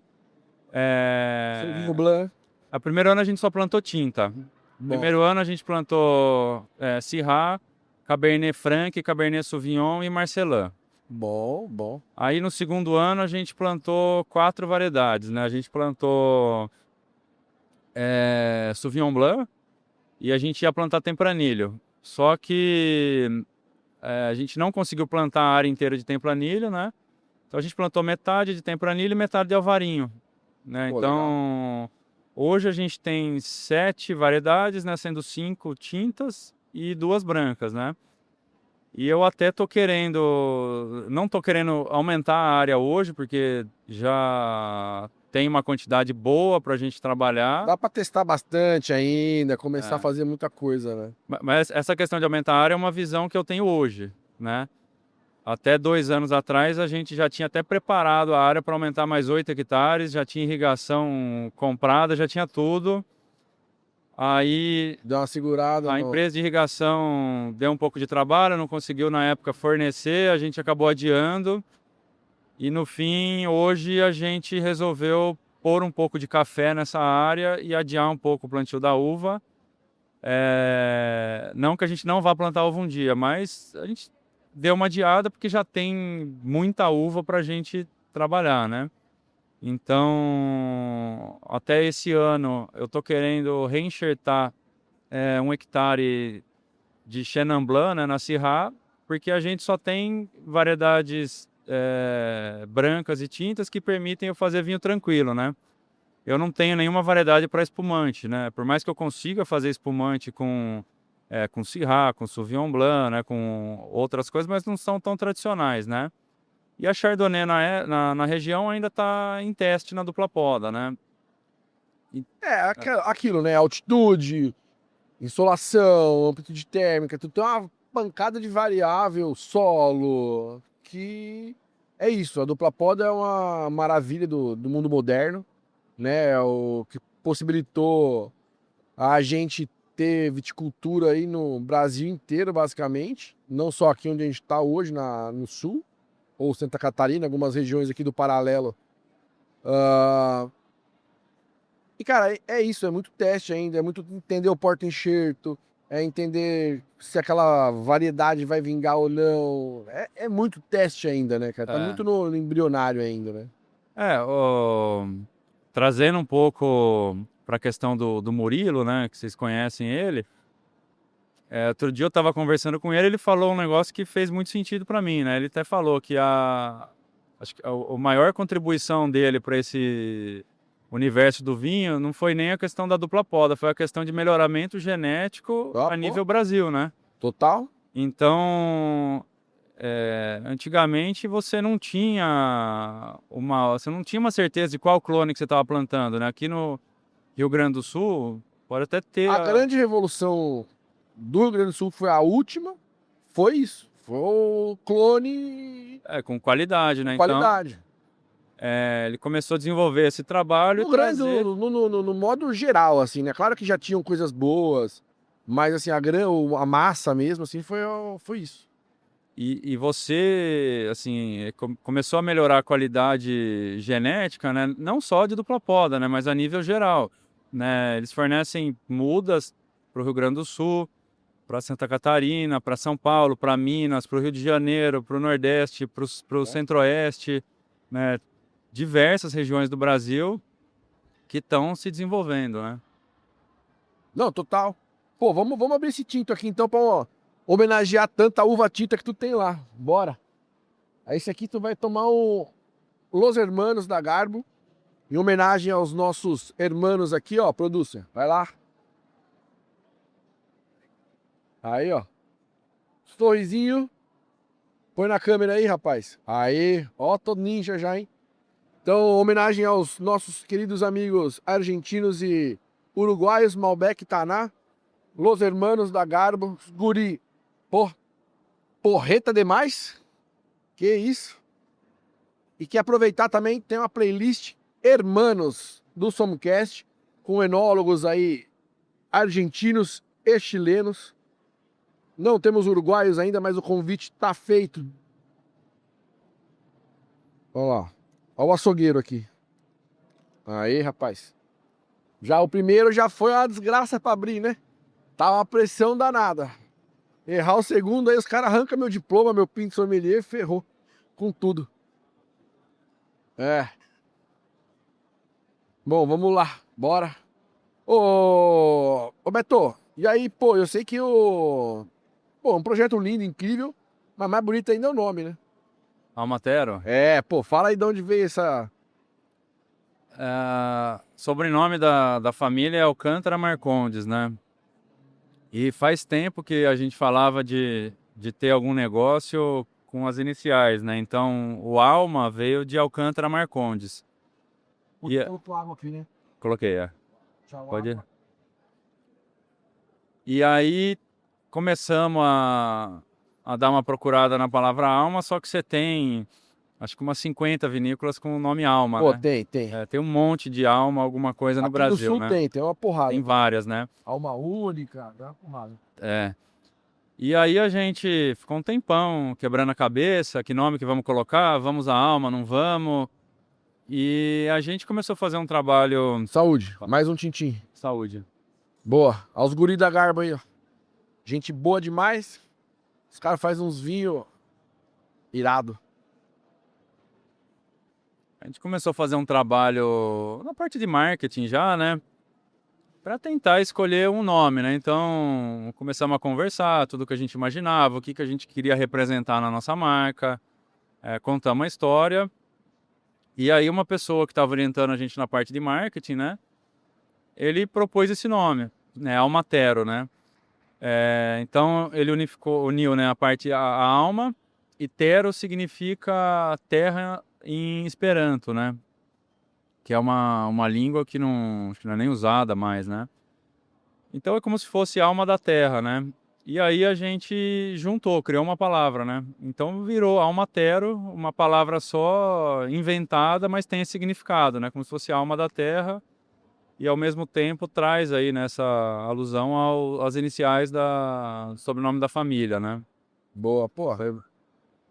Sauvignon Blanc. A primeiro ano a gente só plantou tinta. Primeiro ano a gente plantou Syrah, Cabernet Franc, Cabernet Sauvignon e Marcelin. Bom. Aí no segundo ano a gente plantou 4 variedades, né? A gente plantou Sauvignon Blanc e a gente ia plantar Tempranilho. Só que a gente não conseguiu plantar a área inteira de Tempranilho, né? Então a gente plantou metade de Tempranilho e metade de Alvarinho, né? Pô, então hoje a gente tem 7 variedades, né? Sendo 5 tintas e 2 brancas, né? E eu até não tô querendo aumentar a área hoje, porque já tem uma quantidade boa para a gente trabalhar. Dá para testar bastante ainda, começar a fazer muita coisa, né? Mas essa questão de aumentar a área é uma visão que eu tenho hoje, né? Até 2 anos atrás a gente já tinha até preparado a área para aumentar mais 8 hectares, já tinha irrigação comprada, já tinha tudo. Aí deu uma segurada. A empresa de irrigação deu um pouco de trabalho, não conseguiu na época fornecer, a gente acabou adiando. E no fim, hoje a gente resolveu pôr um pouco de café nessa área e adiar um pouco o plantio da uva. Não que a gente não vá plantar uva um dia, mas a gente deu uma adiada porque já tem muita uva para a gente trabalhar, né? Então, até esse ano eu estou querendo reenxertar 1 hectare de Chenin Blanc, né, na Syrah, porque a gente só tem variedades brancas e tintas que permitem eu fazer vinho tranquilo, né? Eu não tenho nenhuma variedade para espumante, né? Por mais que eu consiga fazer espumante com Syrah, com Sauvignon Blanc, né, com outras coisas, mas não são tão tradicionais, né? E a Chardonnay na região ainda está em teste na dupla poda, né? Aquilo, né? Altitude, insolação, amplitude térmica, tudo tem uma pancada de variável, solo, que é isso. A dupla poda é uma maravilha do mundo moderno, né? É o que possibilitou a gente ter viticultura aí no Brasil inteiro, basicamente. Não só aqui onde a gente está hoje, no sul, ou Santa Catarina, algumas regiões aqui do paralelo. E, cara, é isso, é muito teste ainda, é muito entender o porta-enxerto, é entender se aquela variedade vai vingar ou não. É muito teste ainda, né, cara? Tá muito no embrionário ainda, né? Trazendo um pouco para a questão do Murilo, né, que vocês conhecem ele. Outro dia eu estava conversando com ele falou um negócio que fez muito sentido para mim, né? Ele até falou que acho que a maior contribuição dele para esse universo do vinho não foi nem a questão da dupla poda, foi a questão de melhoramento genético a nível Brasil, né? Total. Então, antigamente você não tinha uma certeza de qual clone que você estava plantando, né? Aqui no Rio Grande do Sul, pode até ter... A grande revolução do Rio Grande do Sul foi a última, foi isso. Foi o clone... com qualidade, né? Qualidade. ele começou a desenvolver esse trabalho e No grande, trazer... no modo geral, assim, né? Claro que já tinham coisas boas, mas assim, a massa mesmo, assim, foi isso. E você, assim, começou a melhorar a qualidade genética, né? Não só de dupla poda, né? Mas a nível geral, né? Eles fornecem mudas para o Rio Grande do Sul, para Santa Catarina, para São Paulo, para Minas, para o Rio de Janeiro, para o Nordeste, para o Centro-Oeste, né? Diversas regiões do Brasil que estão se desenvolvendo, né? Não, total. Pô, vamos abrir esse tinto aqui então pra ó, homenagear tanta uva tinta que tu tem lá. Bora. Aí esse aqui tu vai tomar o Los Hermanos da Garbo, em homenagem aos nossos hermanos aqui, ó, producer. Vai lá. Aí, ó. Sorrisinho. Põe na câmera aí, rapaz. Aí, ó, tô ninja já, hein? Então, homenagem aos nossos queridos amigos argentinos e uruguaios, Malbec e Taná, Los Hermanos da Garbo, guri, porreta demais, que isso. E que aproveitar também, tem uma playlist Hermanos do Somcast, com enólogos aí argentinos e chilenos. Não temos uruguaios ainda, mas o convite tá feito. Olha lá, olha o açougueiro aqui. Aí, rapaz. Já o primeiro já foi uma desgraça pra abrir, né? Tá uma pressão danada. Errar o segundo, aí os caras arrancam meu diploma, meu pinto sommelier, ferrou com tudo. É. Bom, vamos lá, bora. Ô Beto, e aí, pô, eu sei que o... Pô, um projeto lindo, incrível, mas mais bonito ainda é o nome, né? Almatero. É, pô, fala aí de onde veio essa... Sobrenome da família é Alcântara Marcondes, né? E faz tempo que a gente falava de ter algum negócio com as iniciais, né? Então, o Alma veio de Alcântara Marcondes. Colocou água aqui, né? Coloquei, Tchau, pode ir. água. E aí começamos a dar uma procurada na palavra alma, só que você tem, acho que umas 50 vinícolas com o nome Alma, Pô, né? tem. Tem um monte de Alma, alguma coisa no Aqui do Brasil, sul né? tem uma porrada. Tem várias, né? Alma única, dá uma porrada. É. E aí a gente ficou um tempão quebrando a cabeça, que nome que vamos colocar, vamos a Alma, não vamos. E a gente começou a fazer um trabalho... Saúde, mais um tintim. Saúde. Boa. Aos guris da Garba aí, ó. Gente boa demais. Os caras fazem uns vinhos irado. A gente começou a fazer um trabalho na parte de marketing já, né? Para tentar escolher um nome, né? Então, começamos a conversar, tudo que a gente imaginava, o que a gente queria representar na nossa marca, contamos a história. E aí uma pessoa que estava orientando a gente na parte de marketing, né? Ele propôs esse nome, né? Almatero, né? Então, ele uniu, né, a alma, e tero significa terra em Esperanto, né? Que é uma língua que não é nem usada mais, né? Então é como se fosse alma da terra, né? E aí a gente juntou, criou uma palavra, né? Então virou almatero, uma palavra só inventada, mas tem esse significado, né? Como se fosse alma da terra e ao mesmo tempo traz aí nessa alusão às iniciais do sobrenome da família, né? Boa, porra.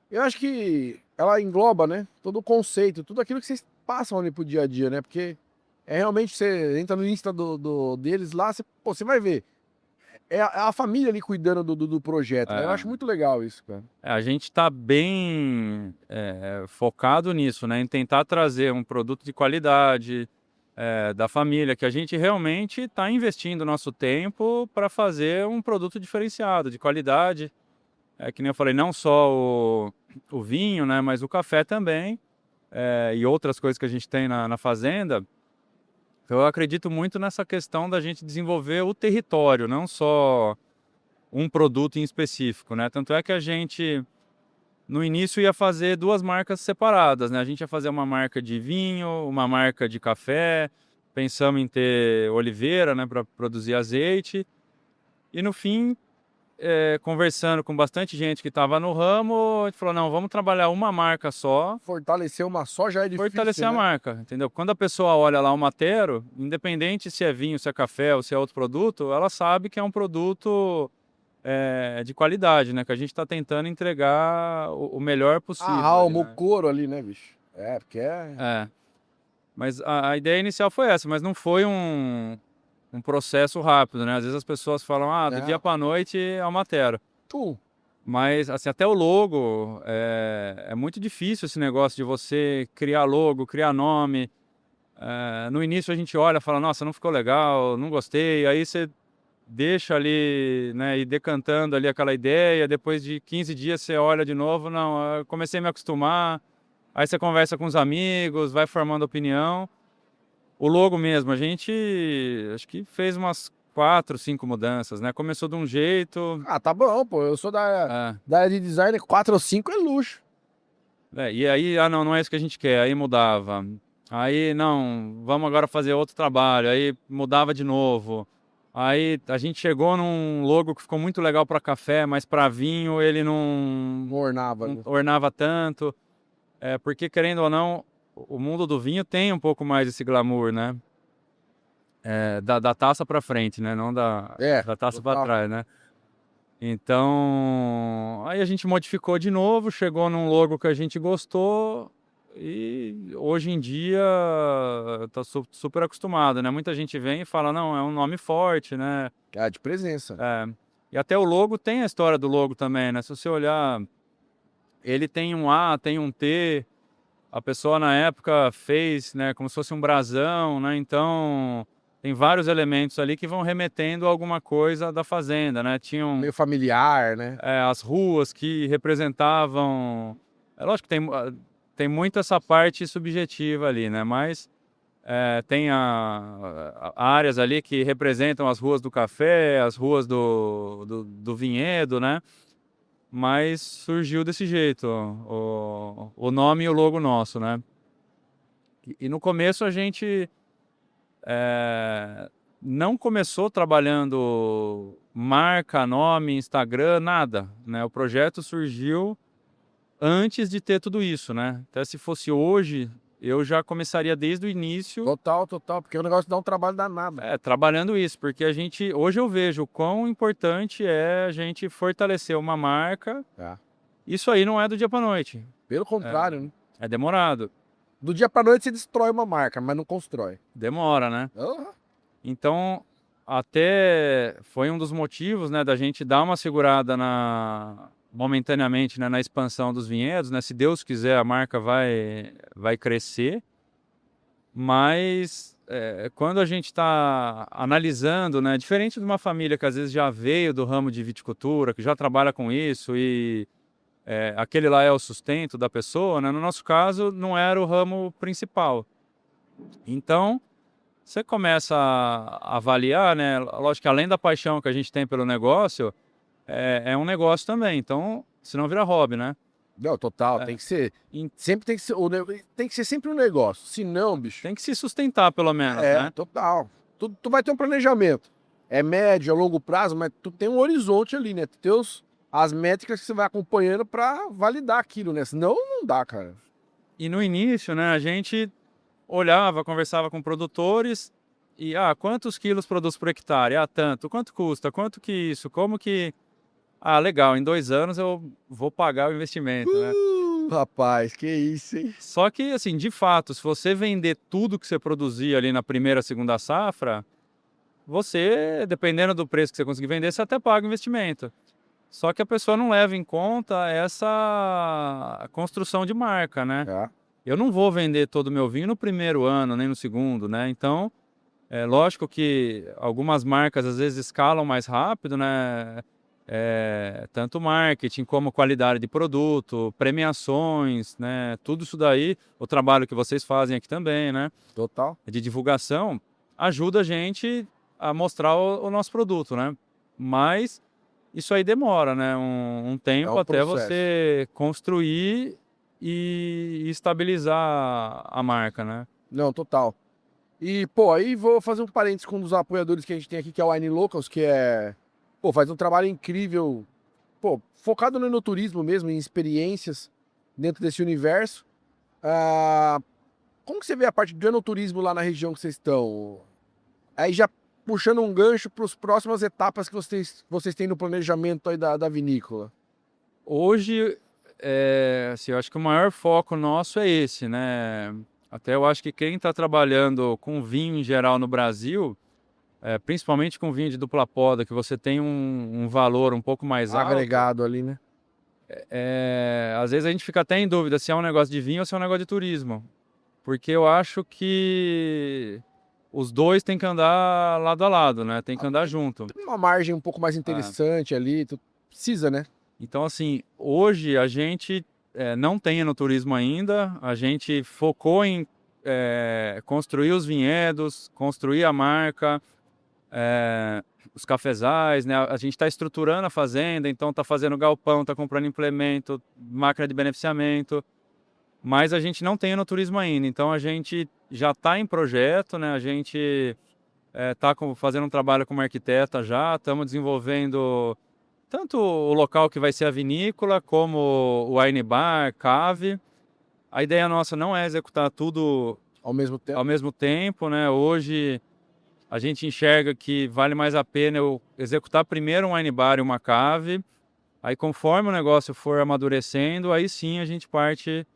Eu acho que ela engloba, né? Todo o conceito, tudo aquilo que vocês passam ali pro dia a dia, né? Porque é realmente, você entra no Insta deles lá, você vai ver. É a família ali cuidando do projeto, né? Eu acho muito legal isso, cara. A gente está bem focado nisso, né? Em tentar trazer um produto de qualidade da família, que a gente realmente está investindo nosso tempo para fazer um produto diferenciado, de qualidade. Que nem eu falei, não só o vinho, né? Mas o café também e outras coisas que a gente tem na fazenda. Eu acredito muito nessa questão da gente desenvolver o território, não só um produto em específico, né? Tanto é que a gente, no início, ia fazer duas marcas separadas, né? A gente ia fazer uma marca de vinho, uma marca de café, pensamos em ter oliveira, né, para produzir azeite. E no fim, conversando com bastante gente que estava no ramo, a gente falou, não, vamos trabalhar uma marca só, Fortalecer uma só já é difícil, fortalecer a né? marca, entendeu? Quando a pessoa olha lá o Matero, independente se é vinho, se é café ou se é outro produto, ela sabe que é um produto de qualidade, né? Que a gente está tentando entregar o melhor A possível ali, alma, o né? couro ali, né, bicho? É, porque é... É, mas a ideia inicial foi essa, mas não foi um processo rápido, né? Às vezes as pessoas falam, do dia Não. para noite é o Matero. Tu, Mas, assim, até o logo, é muito difícil esse negócio de você criar logo, criar nome. No início a gente olha e fala, nossa, não ficou legal, não gostei. Aí você deixa ali, né, ir decantando ali aquela ideia. Depois de 15 dias você olha de novo, não, eu comecei a me acostumar. Aí você conversa com os amigos, vai formando opinião. O logo mesmo, a gente acho que fez umas 4, 5 mudanças, né? Começou de um jeito. tá bom, pô. Eu sou É, da área de design, 4 ou 5 é luxo. e aí, não, não é isso que a gente quer. Aí mudava. Aí, não, vamos agora fazer outro trabalho. Aí mudava de novo. Aí a gente chegou num logo que ficou muito legal para café, mas para vinho ele Não ornava, não né? ornava tanto. Porque, querendo ou não, o mundo do vinho tem um pouco mais esse glamour, né? Da taça para frente, né? Não É, da taça para total. trás, né? Então, aí a gente modificou de novo, chegou num logo que a gente gostou e hoje em dia tá super acostumado, né? Muita gente vem e fala, não, é um nome forte, né? É, de presença. É, e até o logo tem a história do logo também, né? Se você olhar, ele tem um A, tem um T, a pessoa na época fez, né, como se fosse um brasão, né? Então, tem vários elementos ali que vão remetendo a alguma coisa da fazenda, né? Tinham Meio familiar, né? as ruas que representavam. É lógico que tem muito essa parte subjetiva ali, né? Mas tem áreas ali que representam as ruas do café, as ruas do vinhedo, né? Mas surgiu desse jeito o nome e o logo nosso, né? E no começo a gente não começou trabalhando marca, nome, Instagram, nada, né? O projeto surgiu antes de ter tudo isso, né? Até se fosse hoje, eu já começaria desde o início, Total, total. Porque o negócio dá um trabalho danado. trabalhando isso, porque hoje eu vejo o quão importante é a gente fortalecer uma marca. É. Isso aí não é do dia para noite, Pelo contrário, né? é demorado, Do dia pra noite você destrói uma marca, mas não constrói. demora, né? Aham. Então, até foi um dos motivos, né, da gente dar uma segurada momentaneamente, né, na expansão dos vinhedos, né? Se Deus quiser, a marca vai crescer, mas quando a gente está analisando, né, diferente de uma família que às vezes já veio do ramo de viticultura, que já trabalha com isso e aquele lá é o sustento da pessoa, né? No nosso caso, não era o ramo principal. Então, você começa a avaliar, né? Lógico que além da paixão que a gente tem pelo negócio, é um negócio também. Então, senão vira hobby, né? Não, total. É, Tem que ser. em- Sempre tem que ser. Tem que ser sempre um negócio. Se não, bicho. Tem que se sustentar, pelo menos, né? Total. Tu vai ter um planejamento. É médio, a longo prazo, mas tu tem um horizonte ali, né? Tu tem as métricas que você vai acompanhando pra validar aquilo, né? Senão não dá, cara. E no início, né, a gente olhava, conversava com produtores e, quantos quilos produz por hectare? Tanto. Quanto custa? Quanto que isso? Como que... legal, em 2 anos eu vou pagar o investimento, né? Rapaz, que isso, hein? Só que, assim, de fato, se você vender tudo que você produzia ali na primeira, segunda safra, você, dependendo do preço que você conseguir vender, você até paga o investimento. Só que a pessoa não leva em conta essa construção de marca, né? É. Eu não vou vender todo o meu vinho no primeiro ano, nem no segundo, né? Então, é lógico que algumas marcas às vezes escalam mais rápido, né? Tanto marketing como qualidade de produto, premiações, né? Tudo isso daí, o trabalho que vocês fazem aqui também, né? Total. De divulgação, ajuda a gente a mostrar o nosso produto, né? Mas isso aí demora, né? Um tempo É um até processo. você construir e estabilizar a marca, né? Não, total. E, pô, aí vou fazer um parênteses com um dos apoiadores que a gente tem aqui, que é o Wine Locals, que é Pô, faz um trabalho incrível, pô, focado no enoturismo mesmo, em experiências dentro desse universo. Ah, como que você vê a parte do enoturismo lá na região que vocês estão? Aí já puxando um gancho para as próximas etapas que vocês têm no planejamento aí da vinícola. Hoje, assim, eu acho que o maior foco nosso é esse, né? Até eu acho que quem está trabalhando com vinho em geral no Brasil, principalmente com vinho de dupla poda, que você tem um valor um pouco mais alto, Agregado ali, né? às vezes a gente fica até em dúvida se é um negócio de vinho ou se é um negócio de turismo. Porque eu acho que os dois têm que andar lado a lado, né? Tem que andar junto. Tem uma margem um pouco mais É. interessante ali, tu precisa, né? Então, assim, hoje a gente não tem enoturismo ainda, a gente focou em construir os vinhedos, construir a marca, os cafezais, né? A gente está estruturando a fazenda, então está fazendo galpão, está comprando implemento, máquina de beneficiamento, mas a gente não tem enoturismo ainda, então a gente já está em projeto, né? A gente está fazendo um trabalho como arquiteta já, estamos desenvolvendo tanto o local que vai ser a vinícola, como o wine bar, cave. A ideia nossa não é executar tudo Ao mesmo tempo. ao mesmo tempo, né? Hoje a gente enxerga que vale mais a pena eu executar primeiro um wine bar e uma cave. Aí conforme o negócio for amadurecendo, aí sim a gente parte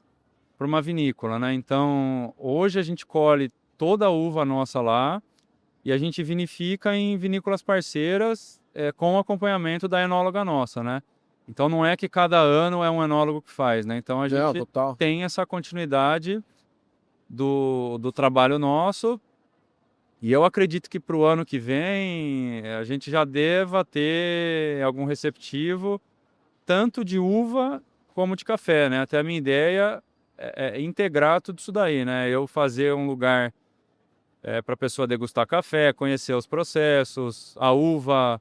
para uma vinícola, né? Então hoje a gente colhe toda a uva nossa lá e a gente vinifica em vinícolas parceiras com o acompanhamento da enóloga nossa, né? Então não é que cada ano é um enólogo que faz, né? Então a Não, gente total. tem essa continuidade do trabalho nosso e eu acredito que para o ano que vem a gente já deva ter algum receptivo tanto de uva como de café, né? Até a minha ideia é integrar tudo isso daí, né? Eu fazer um lugar para a pessoa degustar café, conhecer os processos, a uva,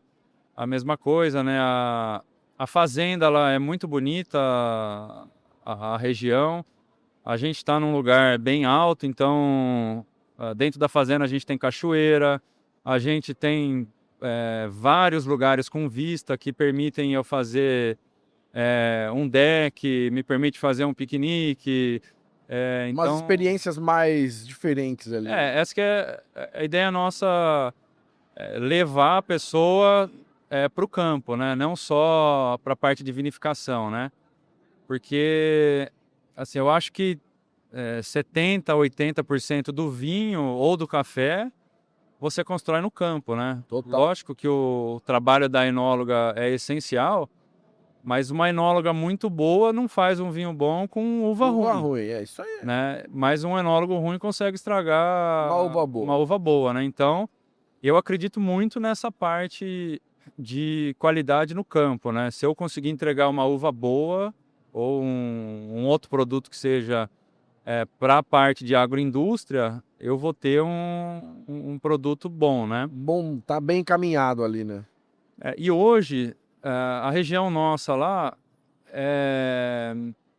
a mesma coisa, né? A fazenda lá é muito bonita, a região. A gente está num lugar bem alto, então dentro da fazenda a gente tem cachoeira, a gente tem vários lugares com vista que permitem eu fazer um deck, me permite fazer um piquenique. Umas Então, experiências mais diferentes ali. essa que é a ideia nossa, levar a pessoa para o campo, né? Não só para a parte de vinificação, né? Porque, assim, eu acho que 70%, 80% do vinho ou do café você constrói no campo, né? Total. Lógico que o trabalho da enóloga é essencial, mas uma enóloga muito boa não faz um vinho bom com uva ruim, É isso aí. né? Mas um enólogo ruim consegue estragar Uma uva boa. uma uva boa, né? Então, eu acredito muito nessa parte de qualidade no campo, né? Se eu conseguir entregar uma uva boa ou um outro produto que seja para a parte de agroindústria, eu vou ter um produto bom, né? Bom, tá bem encaminhado ali, né? E hoje, a região nossa lá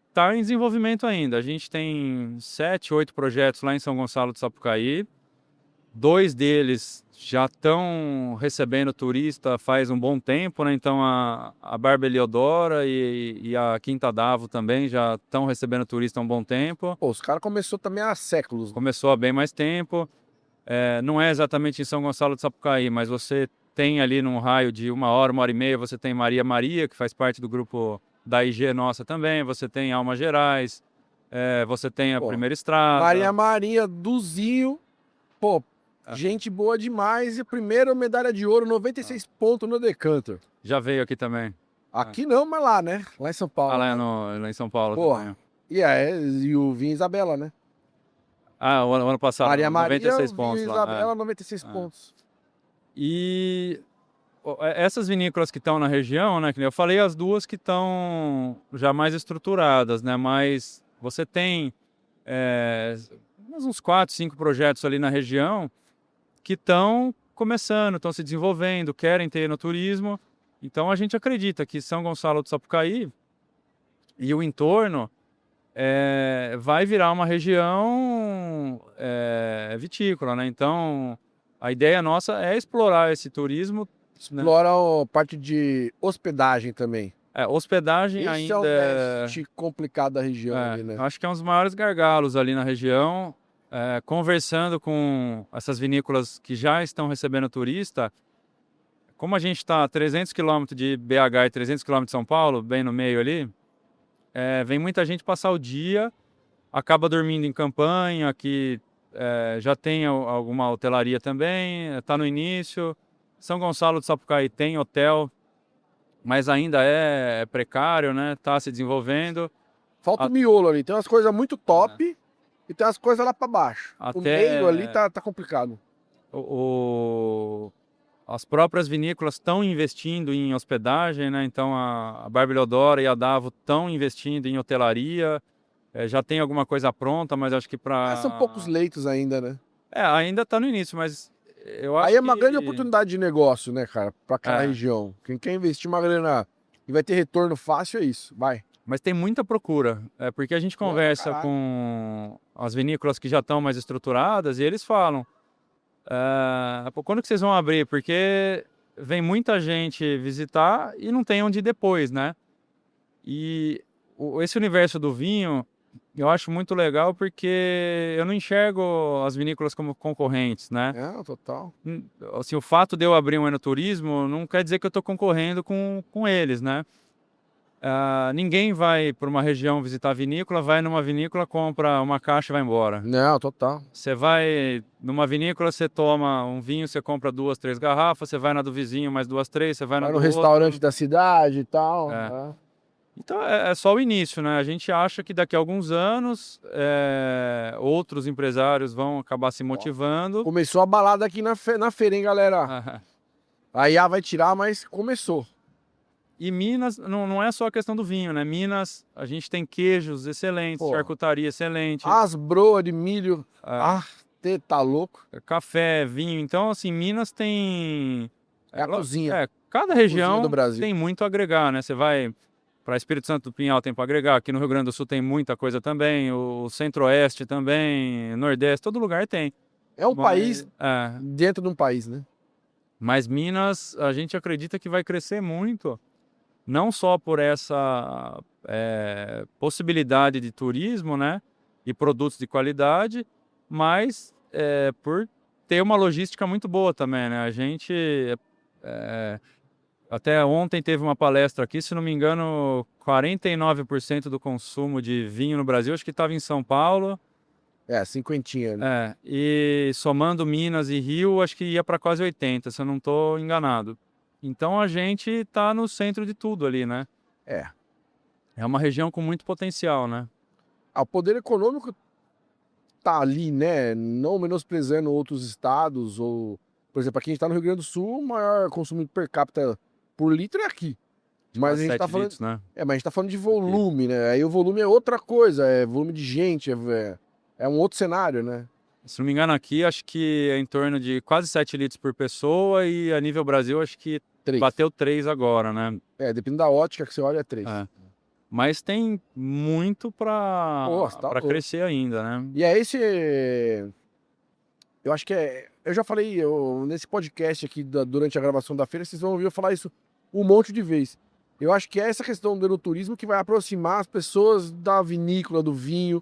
está em desenvolvimento ainda. A gente tem 7, 8 projetos lá em São Gonçalo do Sapucaí. 2 deles já estão recebendo turista faz um bom tempo, né? Então a Barba Eliodora e a Quinta Davo também já estão recebendo turista há um bom tempo. Pô, os caras começou também há séculos. Começou há bem mais tempo. Não é exatamente em São Gonçalo do Sapucaí, mas você tem ali num raio de 1 hora e meia, você tem Maria Maria, que faz parte do grupo da IG nossa também, você tem Almas Gerais, você tem a Primeira Estrada. Maria Maria, Duzinho, pô, gente boa demais. E a primeira medalha de ouro, 96 pontos no Decanter. Já veio aqui também. Aqui não, mas lá, né? Lá em São Paulo. Lá em São Paulo Porra. também. E o Vinho Isabela, né? O ano passado, Maria Maria, 96 o pontos Vinho lá. Isabela, 96 pontos. E essas vinícolas que estão na região, né, que nem eu falei, as duas que estão já mais estruturadas, né, mas você tem uns 4, 5 projetos ali na região que estão começando, estão se desenvolvendo, querem ter enoturismo. Então a gente acredita que São Gonçalo do Sapucaí e o entorno vai virar uma região vitícola, né? Então a ideia nossa é explorar esse turismo Explora a parte de hospedagem também. Hospedagem Esse ainda é o teste complicado da região ali, né? acho que é um dos maiores gargalos ali na região. Conversando com essas vinícolas que já estão recebendo turista, como a gente está a 300 quilômetros de BH e 300 quilômetros de São Paulo, bem no meio ali, vem muita gente passar o dia, acaba dormindo em campanha, que já tem alguma hotelaria também, está no início. São Gonçalo do Sapucaí tem hotel, mas ainda é precário, né? Está se desenvolvendo. Falta o miolo ali. Tem umas coisas muito top e tem umas coisas lá pra baixo. O meio ali tá complicado. As próprias vinícolas estão investindo em hospedagem, né? Então a Barbelodora e a Davo estão investindo em hotelaria. Já tem alguma coisa pronta, mas acho que para... São poucos leitos ainda, né? Ainda está no início, mas eu acho aí é uma grande oportunidade de negócio, né, cara? Pra aquela região. Quem quer investir uma grana e vai ter retorno fácil é isso. Vai. Mas tem muita procura, porque a gente conversa com as vinícolas que já estão mais estruturadas e eles falam, quando que vocês vão abrir? Porque vem muita gente visitar e não tem onde ir depois, né? E esse universo do vinho, eu acho muito legal porque eu não enxergo as vinícolas como concorrentes, né? Total. Assim, o fato de eu abrir um enoturismo não quer dizer que eu estou concorrendo com eles, né? Ninguém vai para uma região visitar a vinícola, vai numa vinícola, compra uma caixa e vai embora. Não, total. Você vai numa vinícola, você toma um vinho, você compra 2, 3 garrafas, você vai na do vizinho, mais 2, 3, você vai na do no restaurante da cidade e tal. Então é só o início, né? A gente acha que daqui a alguns anos outros empresários vão acabar se motivando. Começou a balada aqui na feira, hein, galera? A IA vai tirar, mas começou. E Minas, não é só a questão do vinho, né? Minas, a gente tem queijos excelentes, charcutaria excelente. As broas de milho, tá louco. Café, vinho. Então, assim, Minas tem... a cozinha. Cada região do Brasil tem muito a agregar, né? Você vai para Espírito Santo do Pinhal, tem para agregar. Aqui no Rio Grande do Sul tem muita coisa também. O Centro-Oeste também, Nordeste, todo lugar tem. É um país dentro de um país, né? Mas Minas, a gente acredita que vai crescer muito. Não só por essa possibilidade de turismo, né, e produtos de qualidade, mas por ter uma logística muito boa também, né? A gente até ontem teve uma palestra aqui, se não me engano, 49% do consumo de vinho no Brasil, acho que estava em São Paulo. Cinquentinha. Né? E somando Minas e Rio, acho que ia para quase 80, se eu não estou enganado. Então a gente está no centro de tudo ali, né? É uma região com muito potencial, né? O poder econômico tá ali, né? Não menosprezando outros estados ou... Por exemplo, aqui a gente tá no Rio Grande do Sul, o maior consumo per capita por litro é aqui. Mas a gente tá falando... litros, né? Mas a gente tá falando de volume, né? Aí o volume é outra coisa, é volume de gente, é um outro cenário, né? Se não me engano aqui, acho que é em torno de quase 7 litros por pessoa e a nível Brasil, acho que 3. Bateu 3 agora, né? Depende da ótica que você olha, é 3. Mas tem muito para crescer ainda, né? E é esse... Eu acho que eu já falei nesse podcast aqui durante a gravação da feira, vocês vão ouvir eu falar isso um monte de vezes. Eu acho que é essa questão do enoturismo que vai aproximar as pessoas da vinícola, do vinho,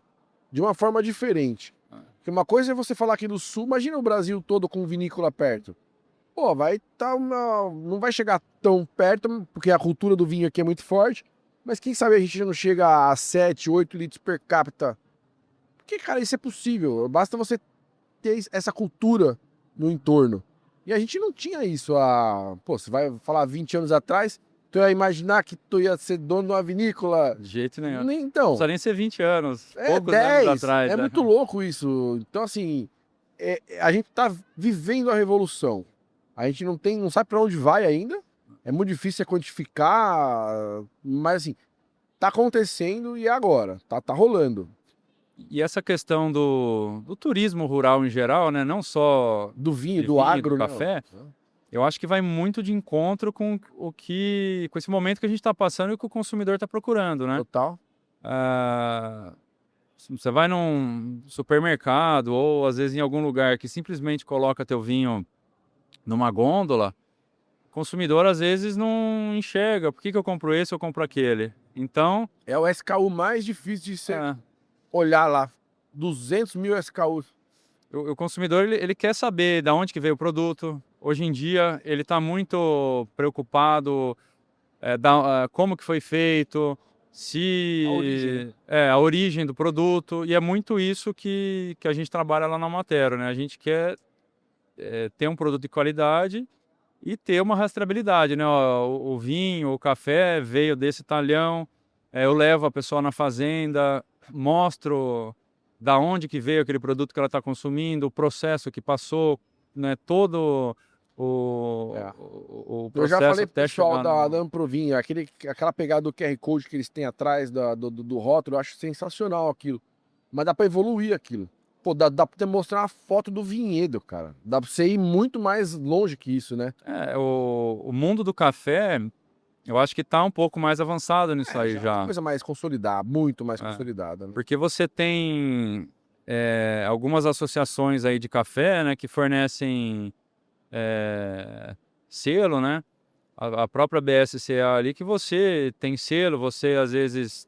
de uma forma diferente. Porque uma coisa é você falar aqui do Sul, imagina o Brasil todo com vinícola perto. Não vai chegar tão perto, porque a cultura do vinho aqui é muito forte, mas quem sabe a gente não chega a 7, 8 litros per capita. Porque, cara, isso é possível. Basta você ter essa cultura no entorno. E a gente não tinha isso você vai falar 20 anos atrás, tu ia imaginar que tu ia ser dono de uma vinícola. De jeito nenhum. Então. Não precisa nem ser 20 anos. Poucos 10, anos atrás. É muito louco isso. Então, assim, a gente tá vivendo a revolução. A gente não sabe para onde vai ainda. É muito difícil quantificar, mas assim, tá acontecendo e é agora, tá rolando. E essa questão do turismo rural em geral, né? Não só do vinho, do agro, do café, eu acho que vai muito de encontro com com esse momento que a gente está passando e o que o consumidor está procurando, né? Total. Você vai num supermercado ou às vezes em algum lugar que simplesmente coloca teu vinho numa gôndola, consumidor às vezes não enxerga. Por que que eu compro esse ou compro aquele? Então, É o SKU mais difícil de você é, olhar lá. 200 mil SKUs. o consumidor ele quer saber da onde que veio o produto. Hoje em dia ele está muito preocupado como que foi feito, A origem, né? a origem do produto, e é muito isso que a gente trabalha lá na Matero, né? A gente quer ter um produto de qualidade e ter uma rastreabilidade, né? Ó, o vinho, o café veio desse talhão, eu levo a pessoa na fazenda, mostro da onde que veio aquele produto que ela está consumindo, o processo que passou, né? Todo É. o Eu já processo falei pro até pessoal chegar da Amprovin, aquela pegada do QR Code que eles têm atrás do rótulo, eu acho sensacional aquilo. Mas dá pra evoluir aquilo. Pô, dá pra mostrar uma foto do vinhedo, cara. Dá pra você ir muito mais longe que isso, né? o mundo do café, eu acho que está um pouco mais avançado nisso aí Já é uma já. coisa mais consolidada, muito mais É, consolidada, né? porque você tem algumas associações aí de café, né, que fornecem selo, né? A própria BSCA ali, que você tem selo, você às vezes,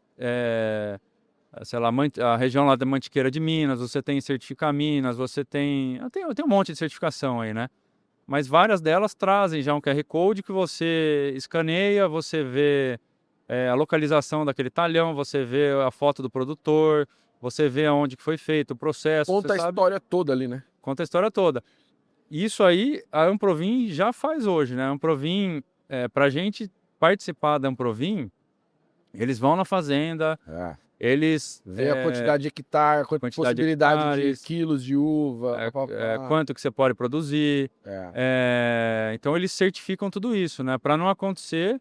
sei lá, a região lá da Mantiqueira de Minas, você tem Certifica Minas, você tem um monte de certificação aí, né? Mas várias delas trazem já um QR Code que você escaneia, você vê a localização daquele talhão, você vê a foto do produtor, você vê aonde que foi feito o processo, você Conta a sabe, história toda ali, né? conta a história toda. Isso aí a Amprovin já faz hoje, né? A Amprovin, para a gente participar da Amprovin, eles vão na fazenda, É. eles Vê a quantidade de hectare, quantidade de possibilidade de hectares, quilos de uva, papapá. quanto que você pode produzir. É. Então eles certificam tudo isso, né? Para não acontecer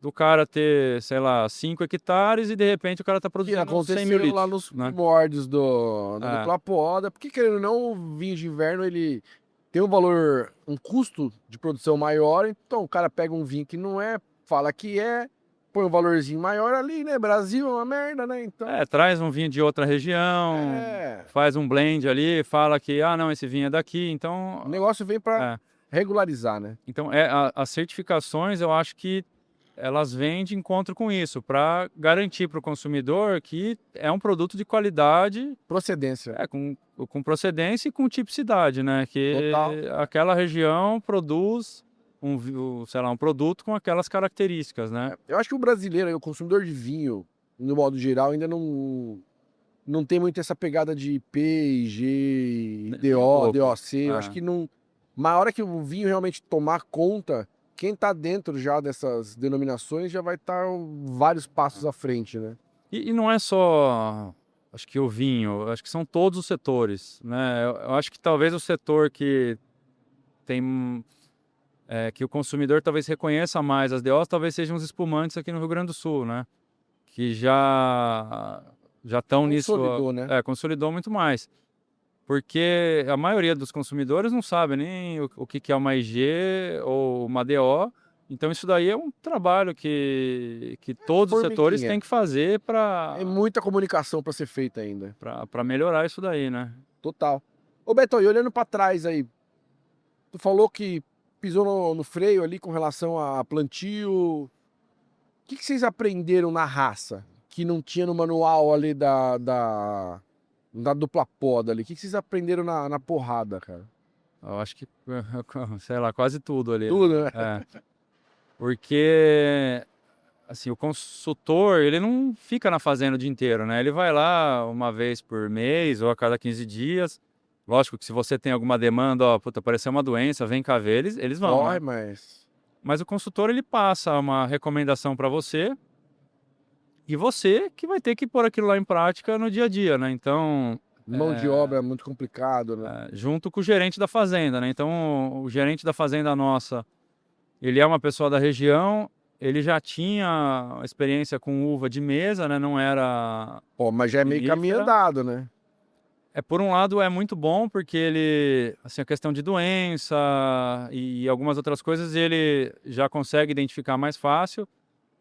do cara ter, sei lá, 5 hectares e de repente o cara está Que produzindo 100 mil aconteceu lá litros, nos né? primórdios da É, dupla poda, porque querendo ou não, o vinho de inverno ele tem um valor, um custo de produção maior, então o cara pega um vinho que não é, fala que é, põe um valorzinho maior ali, né? Brasil é uma merda, né? Então, traz um vinho de outra região, é, faz um blend ali, fala que, ah, não, esse vinho é daqui, o então, negócio vem para é, regularizar, né? então as certificações eu acho que elas vêm de encontro com isso, para garantir para o consumidor que é um produto de qualidade, Procedência. com procedência e com tipicidade, né? Total. Que aquela região produz sei lá, um produto com aquelas características, né? Eu acho que o brasileiro, o consumidor de vinho, no modo geral, ainda não tem muito essa pegada de IP, IG, Nem um DO, pouco. DOC. Eu acho que não. Mas a hora que o vinho realmente tomar conta, quem tá dentro já dessas denominações já vai estar vários passos à frente, né? E não é só, acho que o vinho, acho que são todos os setores, né? Eu acho que talvez o setor que tem, que o consumidor talvez reconheça mais as DOs, talvez sejam os espumantes aqui no Rio Grande do Sul, né? Que já estão nisso, Consolidou, né? consolidou muito mais. Porque a maioria dos consumidores não sabe nem o que é uma IG ou uma DO. Então isso daí é um trabalho que todos os setores têm Formiguinha. que fazer É muita comunicação para ser feita ainda. para melhorar isso daí, né? Total. Ô Beto, e olhando para trás aí, tu falou que pisou no freio ali com relação a plantio. O que vocês aprenderam na raça que não tinha no manual ali da dupla poda ali? O que vocês aprenderam na porrada, cara? Eu acho que, sei lá, quase tudo ali. Tudo, né? Porque, assim, o consultor, ele não fica na fazenda o dia inteiro, né? Ele vai lá uma vez por mês ou a cada 15 dias. Lógico que se você tem alguma demanda, ó, puta, apareceu uma doença, vem cá ver, eles vão, Corre, né? mas Mas o consultor, ele passa uma recomendação para você e você que vai ter que pôr aquilo lá em prática no dia a dia, né? Então, mão de obra é muito complicado, né? junto com o gerente da fazenda, né? Então, o gerente da fazenda nossa, ele é uma pessoa da região, ele já tinha experiência com uva de mesa, né? Não era Pô, mas já é meio caminho vinífera. andado, né? Por um lado é muito bom porque ele, assim, a questão de doença e algumas outras coisas ele já consegue identificar mais fácil,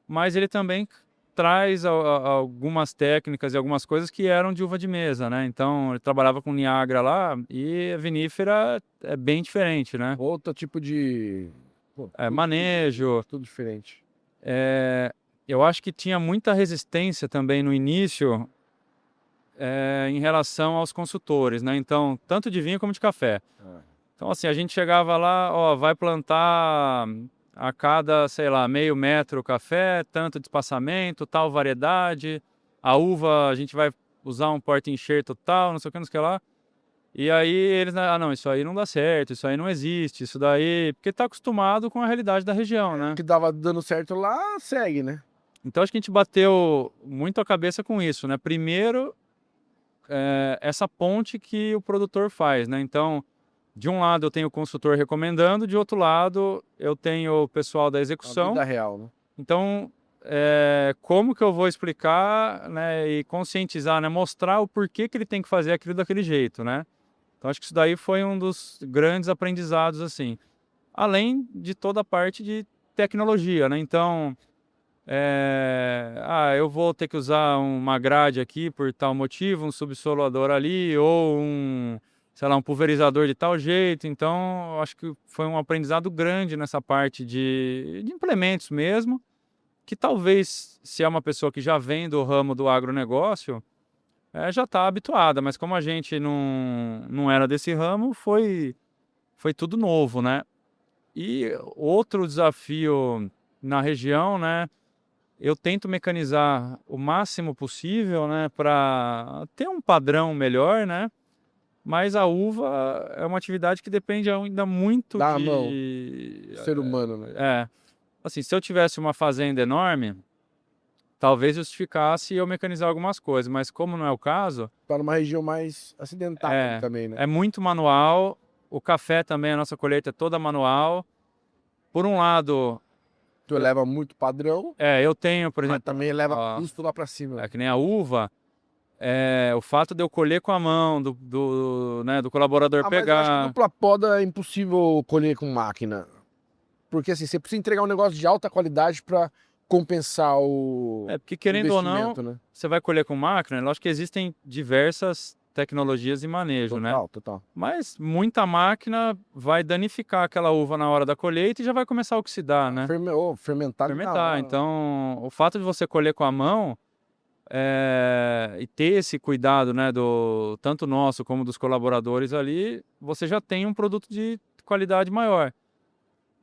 mas ele também traz algumas técnicas e algumas coisas que eram de uva de mesa, né? Então ele trabalhava com Niagara lá e a vinífera é bem diferente, né? Outro tipo de Pô, manejo. tudo diferente. Eu acho que tinha muita resistência também no início em relação aos consultores, né? Então, tanto de vinho como de café. Então, assim, a gente chegava lá, ó, vai plantar a cada, sei lá, meio metro café, tanto de espaçamento, tal variedade. A uva, a gente vai usar um porta-enxerto tal, não sei o que, não sei o que lá. E aí eles, não, isso aí não dá certo, isso aí não existe, isso daí... Porque tá acostumado com a realidade da região, né? O que dava dando certo lá, segue, né? Então, acho que a gente bateu muito a cabeça com isso, né? Primeiro, essa ponte que o produtor faz, né? Então, de um lado eu tenho o consultor recomendando, de outro lado eu tenho o pessoal da A execução. vida real, né? Então, como que eu vou explicar, né, e conscientizar, né, mostrar o porquê que ele tem que fazer aquilo daquele jeito, né? Então, acho que isso daí foi um dos grandes aprendizados, assim. Além de toda a parte de tecnologia, né? Então, eu vou ter que usar uma grade aqui por tal motivo, um subsolador ali, ou sei lá, um pulverizador de tal jeito. Então, acho que foi um aprendizado grande nessa parte de implementos mesmo, que talvez, se é uma pessoa que já vem do ramo do agronegócio, já está habituada, mas como a gente não era desse ramo, foi tudo novo, né? E outro desafio na região, né? Eu tento mecanizar o máximo possível, né, para ter um padrão melhor, né? Mas a uva é uma atividade que depende ainda muito Dá a mão, de... ser humano, né? Assim, se eu tivesse uma fazenda enorme, talvez justificasse eu mecanizar algumas coisas, mas como não é o caso, Para uma região mais acidentada também, né? é muito manual. O café também, a nossa colheita é toda manual. Por um lado, Tu eleva muito padrão, eu tenho, por mas exemplo, também eleva ó, custo lá para cima. que nem a uva, o fato de eu colher com a mão, né, do colaborador Mas eu acho que pegar. dupla poda é impossível colher com máquina. Porque assim, você precisa entregar um negócio de alta qualidade para compensar o Porque querendo ou não, investimento, né? você vai colher com máquina, lógico que existem diversas tecnologias de manejo, né? Total. Mas muita máquina vai danificar aquela uva na hora da colheita e já vai começar a oxidar, né? Fermentar na Fermentar. hora. Então, o fato de você colher com a mão e ter esse cuidado, né, tanto nosso como dos colaboradores ali, você já tem um produto de qualidade maior.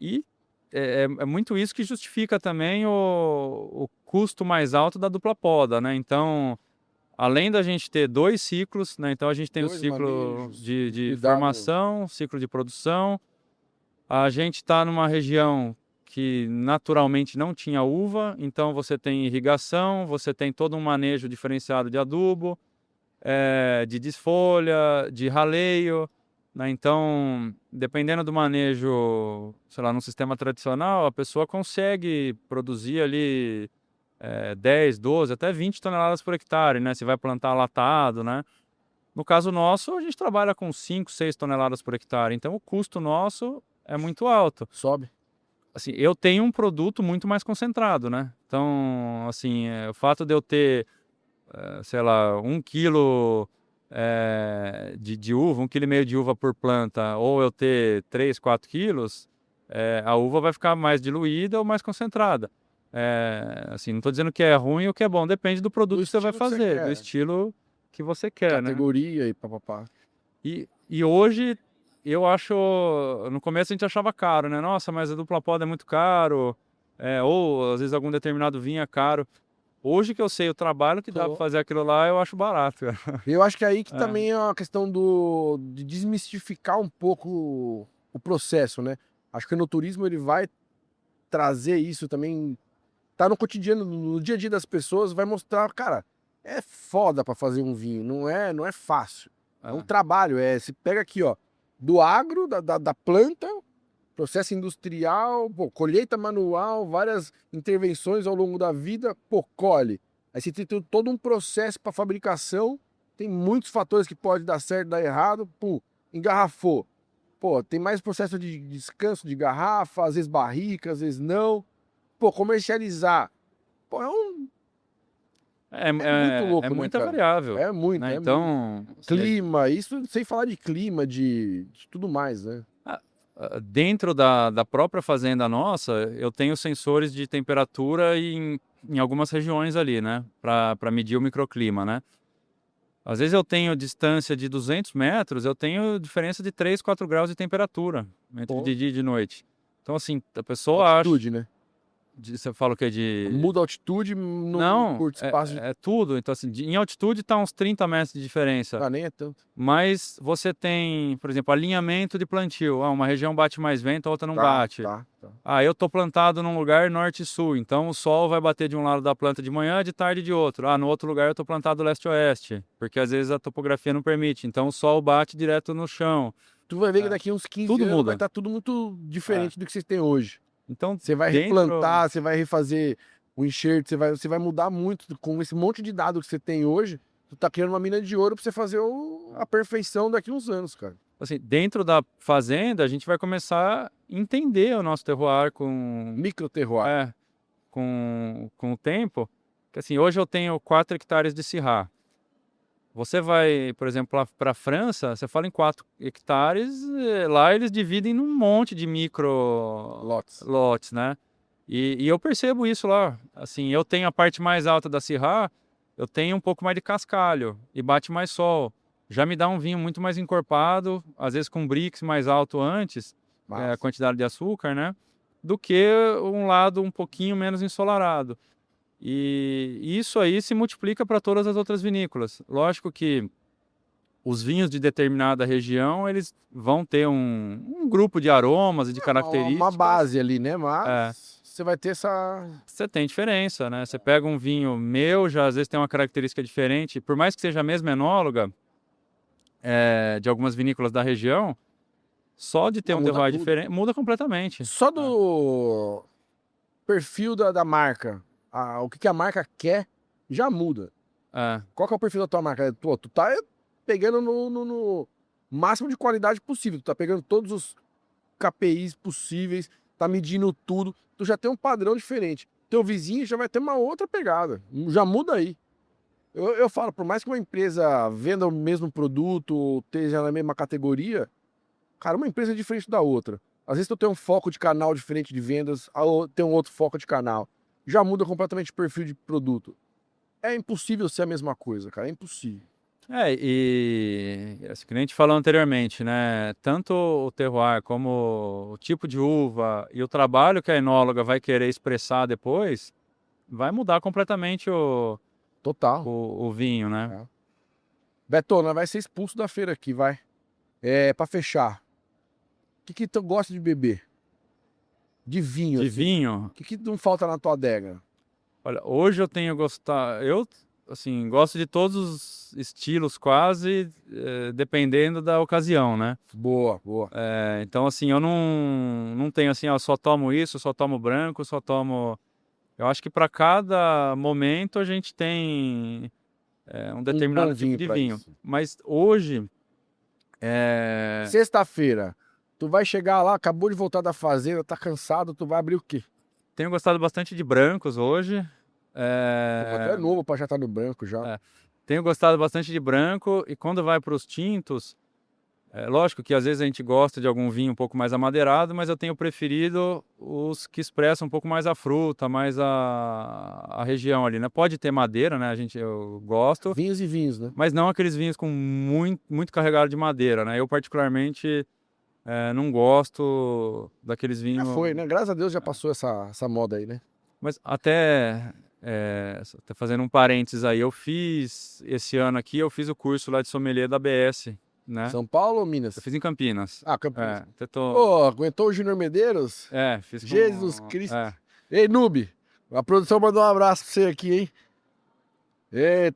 E é muito isso que justifica também o custo mais alto da dupla poda, né? Então, além da gente ter 2 ciclos, né? Então a gente tem o Dois ciclo manejos, de cuidado. formação, ciclo de produção. A gente está numa região que naturalmente não tinha uva, então você tem irrigação, você tem todo um manejo diferenciado de adubo, de desfolha, de raleio, né? Então, dependendo do manejo, sei lá, num sistema tradicional, a pessoa consegue produzir ali 10, 12, até 20 toneladas por hectare, né? Se vai plantar latado, né? No caso nosso, a gente trabalha com 5, 6 toneladas por hectare, então o custo nosso é muito alto. Sobe. Assim, eu tenho um produto muito mais concentrado, né? Então, assim, o fato de eu ter, sei lá, 1 quilo de uva, 1,5 quilo de uva por planta, ou eu ter 3, 4 quilos, a uva vai ficar mais diluída ou mais concentrada. Assim, não estou dizendo que é ruim ou que é bom, depende do produto que você vai fazer, do estilo que você quer, né? Categoria e papapá. E hoje, eu acho... No começo a gente achava caro, né? Nossa, mas a dupla poda é muito caro. Ou, às vezes, algum determinado vinho é caro. Hoje que eu sei o trabalho que dá para fazer aquilo lá, eu acho barato. Eu acho que aí que também é uma questão de desmistificar um pouco o processo, né? Acho que no turismo ele vai trazer isso também, tá no cotidiano, no dia a dia das pessoas, vai mostrar, cara, é foda para fazer um vinho, não é fácil. É um trabalho, se pega aqui, ó, do agro, da planta, processo industrial, pô, colheita manual, várias intervenções ao longo da vida, pô, colhe. Aí você tem todo um processo para fabricação, tem muitos fatores que pode dar certo, dar errado, pô, engarrafou. Pô, tem mais processo de descanso de garrafa, às vezes barrica, às vezes não. Pô, comercializar. Pô, muito louco, né, muita cara? variável. É muito, Né? é Então, muito. Clima, isso sem falar de clima, de tudo mais, né? dentro da própria fazenda nossa, eu tenho sensores de temperatura em algumas regiões ali, né? Para medir o microclima, né? Às vezes eu tenho distância de 200 metros, eu tenho diferença de 3, 4 graus de temperatura entre Pô. de dia e de noite. Então, assim, a pessoa acha... Altitude, né? Você fala o quê? Muda a altitude num Não, curto espaço de... é tudo. Então, assim, em altitude está uns 30 metros de diferença. Ah, nem é tanto. Mas você tem, por exemplo, alinhamento de plantio. Uma região bate mais vento, a outra não bate. Tá. Eu tô plantado num lugar norte e sul, então o sol vai bater de um lado da planta de manhã, de tarde de outro. No outro lugar eu tô plantado leste-oeste, porque às vezes a topografia não permite. Então o sol bate direto no chão. Tu vai ver que daqui uns 15 Tudo anos muda. vai estar tudo muito diferente do que vocês têm hoje. Então Você vai replantar, você vai refazer o enxerto, você vai mudar muito com esse monte de dados que você tem hoje. Tu tá criando uma mina de ouro pra você fazer a perfeição daqui uns anos, cara. Assim, dentro da fazenda, a gente vai começar a entender o nosso terroir com... Microterroir. Com o tempo. Que assim, hoje eu tenho 4 hectares de Syrah. Você vai, por exemplo, para a França, você fala em 4 hectares, lá eles dividem num monte de micro lotes, né? E eu percebo isso lá. Assim, eu tenho a parte mais alta da Syrah, eu tenho um pouco mais de cascalho e bate mais sol. Já me dá um vinho muito mais encorpado, às vezes com brix mais alto antes, a quantidade de açúcar, né? Do que um lado um pouquinho menos ensolarado. E isso aí se multiplica para todas as outras vinícolas. Lógico que os vinhos de determinada região, eles vão ter um grupo de aromas e de características. Uma base ali, né? Mas você vai ter essa... Você tem diferença, né? Você pega um vinho meu, já às vezes tem uma característica diferente. Por mais que seja a mesma enóloga de algumas vinícolas da região, só de ter um terroir diferente, muda completamente. Só do perfil da marca, o que a marca quer, já muda. Qual que é o perfil da tua marca? Tu tá pegando no máximo de qualidade possível. Tu tá pegando todos os KPIs possíveis, tá medindo tudo. Tu já tem um padrão diferente. Teu vizinho já vai ter uma outra pegada. Já muda aí. Eu falo, por mais que uma empresa venda o mesmo produto ou esteja na mesma categoria, cara, uma empresa é diferente da outra. Às vezes tu tem um foco de canal diferente de vendas, tem um outro foco de canal. Já muda completamente o perfil de produto. É impossível ser a mesma coisa, cara. É impossível. E assim, que nem a gente falou anteriormente, né? Tanto o terroir como o tipo de uva e o trabalho que a enóloga vai querer expressar depois, vai mudar completamente o vinho, né? Betona, vai ser expulso da feira aqui, vai. Pra fechar. O que tu gosta de beber? De vinho. De assim. vinho? O que não falta na tua adega? Olha, hoje eu tenho gostado... Eu, assim, gosto de todos os estilos quase, dependendo da ocasião, né? Boa. Então, assim, eu não tenho assim, só tomo isso, só tomo branco, só tomo... Eu acho que para cada momento a gente tem um determinado tipo de vinho. Isso. Mas hoje... Sexta-feira, tu vai chegar lá, acabou de voltar da fazenda, tá cansado, tu vai abrir o quê? Tenho gostado bastante de brancos hoje. Até novo pra já estar no branco já. Tenho gostado bastante de branco e quando vai para os tintos, lógico que às vezes a gente gosta de algum vinho um pouco mais amadeirado, mas eu tenho preferido os que expressam um pouco mais a fruta, mais a região ali, né? Pode ter madeira, né? Eu gosto. Vinhos e vinhos, né? Mas não aqueles vinhos com muito carregado de madeira, né? Eu particularmente não gosto daqueles vinhos... Já foi, né? Graças a Deus já passou essa moda aí, né? Mas até fazendo um parênteses aí, esse ano aqui, eu fiz o curso lá de sommelier da ABS, né? São Paulo ou Minas? Eu fiz em Campinas. Campinas. Aguentou o Júnior Medeiros? Fiz com... Jesus Cristo. Ei, Noob, a produção mandou um abraço pra você aqui, hein?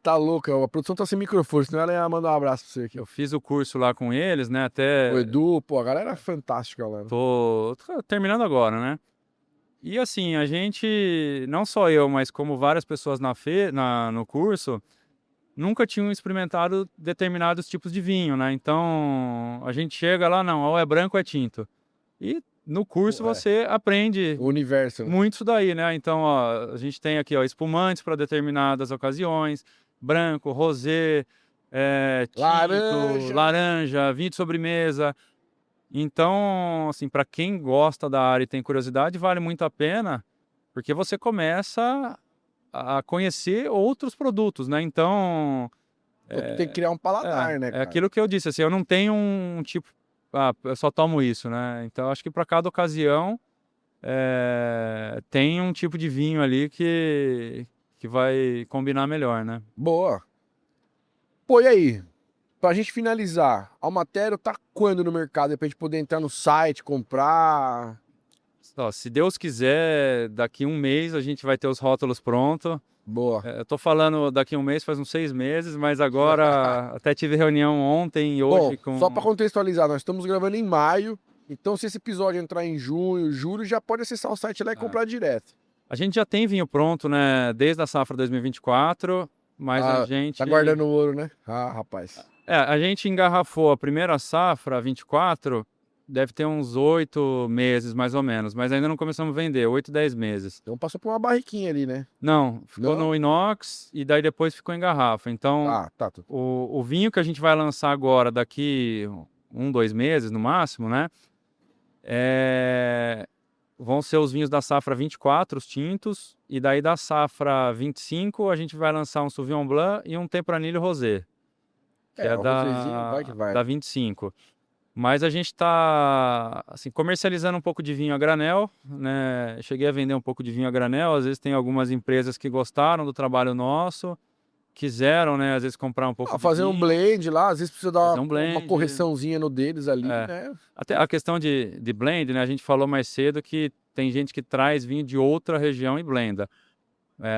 Tá louco, a produção tá sem microfone, senão ela ia mandar um abraço pra você aqui. Eu fiz o curso lá com eles, né? Até... O Edu, a galera é fantástica, galera. Tô terminando agora, né? E assim, a gente, não só eu, mas como várias pessoas no curso, nunca tinham experimentado determinados tipos de vinho, né? Então, a gente chega lá, não, ou é branco ou é tinto. E no curso você aprende o universo, muito isso daí, né? Então, a gente tem aqui, espumantes para determinadas ocasiões, branco, rosé, tinto, laranja, vinho de sobremesa. Então, assim, para quem gosta da área e tem curiosidade, vale muito a pena, porque você começa a conhecer outros produtos, né? Então, Pô, tu tem que criar um paladar, né, é cara? aquilo que eu disse, assim, eu não tenho um tipo, eu só tomo isso, né? Então, acho que para cada ocasião tem um tipo de vinho ali que vai combinar melhor, né? Boa. Pô, e aí? Pra gente finalizar, a Almatério tá quando no mercado? É pra gente poder entrar no site, comprar. Ó, se Deus quiser, daqui um mês a gente vai ter os rótulos prontos. Boa. Eu tô falando daqui um mês, faz uns 6 meses, mas agora até tive reunião ontem e Bom, hoje só pra com... contextualizar, nós estamos gravando em maio, então se esse episódio entrar em junho, julho, já pode acessar o site lá e comprar direto. A gente já tem vinho pronto, né? Desde a safra 2024, mas a Ah, tá gente... guardando ouro, né? Ah, rapaz. A gente engarrafou a primeira safra, 24, deve ter uns 8 meses mais ou menos, mas ainda não começamos a vender, 8, 10 meses. Então passou por uma barriquinha ali, né? Não, ficou Não? no inox e daí depois ficou em garrafa. Então, Ah, tá. o vinho que a gente vai lançar agora, daqui 1, 2 meses no máximo, né? Vão ser os vinhos da safra 24, os tintos, e daí da safra 25 a gente vai lançar um Sauvignon Blanc e um Tempranillo Rosé, que é O rosézinho vai que vai. da 25. Mas a gente está assim, comercializando um pouco de vinho a granel, né? Cheguei a vender um pouco de vinho a granel. Às vezes tem algumas empresas que gostaram do trabalho nosso, quiseram, né? Às vezes comprar um pouco Ah, de fazer um vinho, blend lá, às vezes precisa dar fazer um uma blend. correçãozinha no deles ali, É. né? Até a questão de blend, né? A gente falou mais cedo que tem gente que traz vinho de outra região e blenda.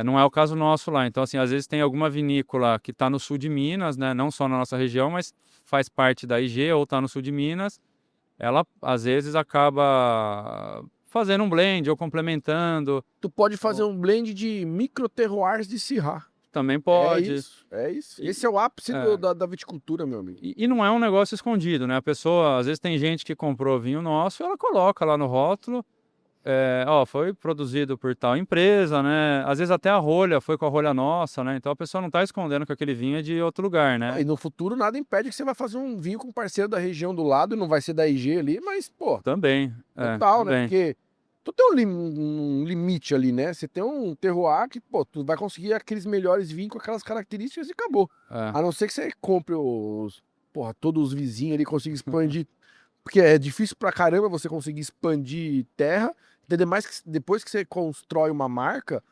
Não é o caso nosso lá. Então, assim, às vezes tem alguma vinícola que está no sul de Minas, né? Não só na nossa região, mas faz parte da IG ou está no sul de Minas. Ela, às vezes, acaba fazendo um blend ou complementando. Tu pode fazer um blend de micro terroirs de Syrah. Também É pode. isso, é isso. E, Esse é o ápice é, da viticultura, meu amigo. e não é um negócio escondido, né? A pessoa, às vezes, tem gente que comprou vinho nosso e ela coloca lá no rótulo. Foi produzido por tal empresa, né? Às vezes até a rolha foi com a rolha nossa, né? Então a pessoa não está escondendo que aquele vinho é de outro lugar, Ah, né? e no futuro nada impede que você vai fazer um vinho com um parceiro da região do lado, não vai ser da IG ali, mas, pô, Também, total, né? também. Porque tu tem um limite ali, né? Você tem um terroir que, pô, tu vai conseguir aqueles melhores vinhos com aquelas características e acabou. É. A não ser que você compre todos os vizinhos ali, consiga expandir. Porque é difícil pra caramba você conseguir expandir terra. Entender mais que depois que você constrói uma marca,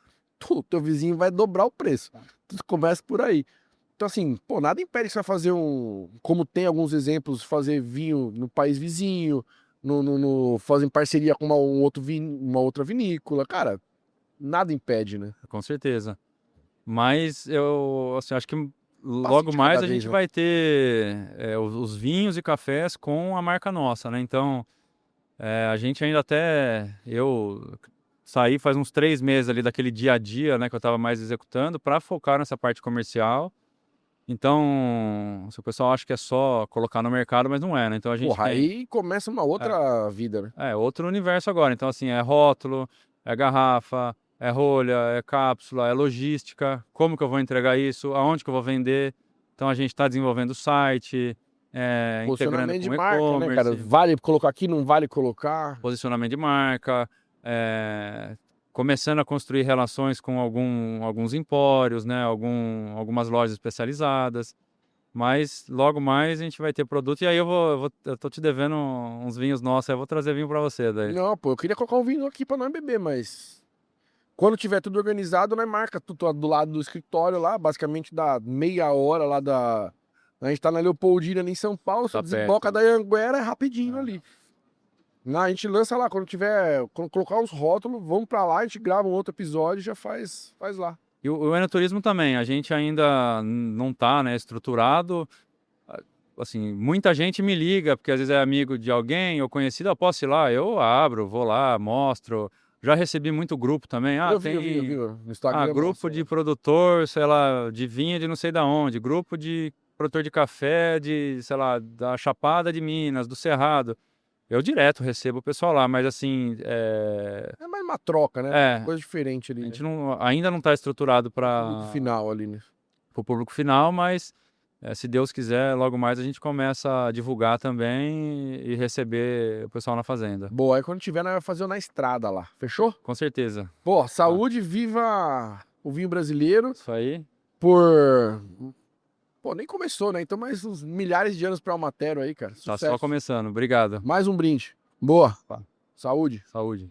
teu vizinho vai dobrar o preço. Tudo começa por aí. Então, assim, pô, nada impede que você vai fazer como tem alguns exemplos, fazer vinho no país vizinho, fazer em parceria com uma outra vinícola. Cara, nada impede, né? Com certeza. Mas eu assim, acho que Passo logo de mais cada a vez, gente né? vai ter os vinhos e cafés com a marca nossa, né? Então, a gente ainda eu saí faz uns 3 meses ali daquele dia a dia, né, que eu estava mais executando, para focar nessa parte comercial. Então, se o pessoal acha que é só colocar no mercado, mas não é, né? Então a gente Porra, tem aí começa uma é, outra vida, né? outro universo agora. Então, assim, é rótulo, é garrafa, é rolha, é cápsula, é logística. Como que eu vou entregar isso? Aonde que eu vou vender? Então a gente está desenvolvendo o site, integrando Posicionamento de com marca, né, cara? e-commerce, Vale colocar aqui, não vale colocar. posicionamento de marca, começando a construir relações com alguns empórios, né? Algumas lojas especializadas. Mas logo mais a gente vai ter produto. E aí eu tô te devendo uns vinhos nossos. Aí eu vou trazer vinho para você daí. Não, pô, eu queria colocar um vinho aqui pra nós beber, mas quando tiver tudo organizado, nós marca tudo do lado do escritório lá, basicamente dá meia hora lá da. A gente tá na Leopoldina, ali em São Paulo, você Tá desemboca perto. da Anhanguera, é rapidinho Ah. ali. A gente lança lá, quando colocar os rótulos, vamos pra lá, a gente grava um outro episódio e já faz lá. E o enoturismo também. A gente ainda não tá, né, estruturado. Assim, muita gente me liga, porque às vezes é amigo de alguém ou conhecido. Eu posso ir lá? Eu abro, vou lá, mostro. Já recebi muito grupo também. Eu vi no Instagram, Grupo mostra. de produtor, sei lá, de vinho de não sei da onde. Grupo de produtor de café de, sei lá, da Chapada de Minas, do Cerrado. Eu direto recebo o pessoal lá, mas assim, É mais uma troca, né? é, Coisa diferente a ali, né? gente ainda não está estruturado O público para final ali, né? o público final, mas Se Deus quiser, logo mais a gente começa a divulgar também e receber o pessoal na fazenda. Boa, aí quando tiver, nós vamos fazer o na estrada lá. Fechou? Com certeza. Pô, saúde, viva o vinho brasileiro Isso aí. por... Pô, nem começou, né? Então mais uns milhares de anos pra Almatério aí, cara. Tá Sucesso. só começando. Obrigado. Mais um brinde. Boa. Tá. Saúde. Saúde.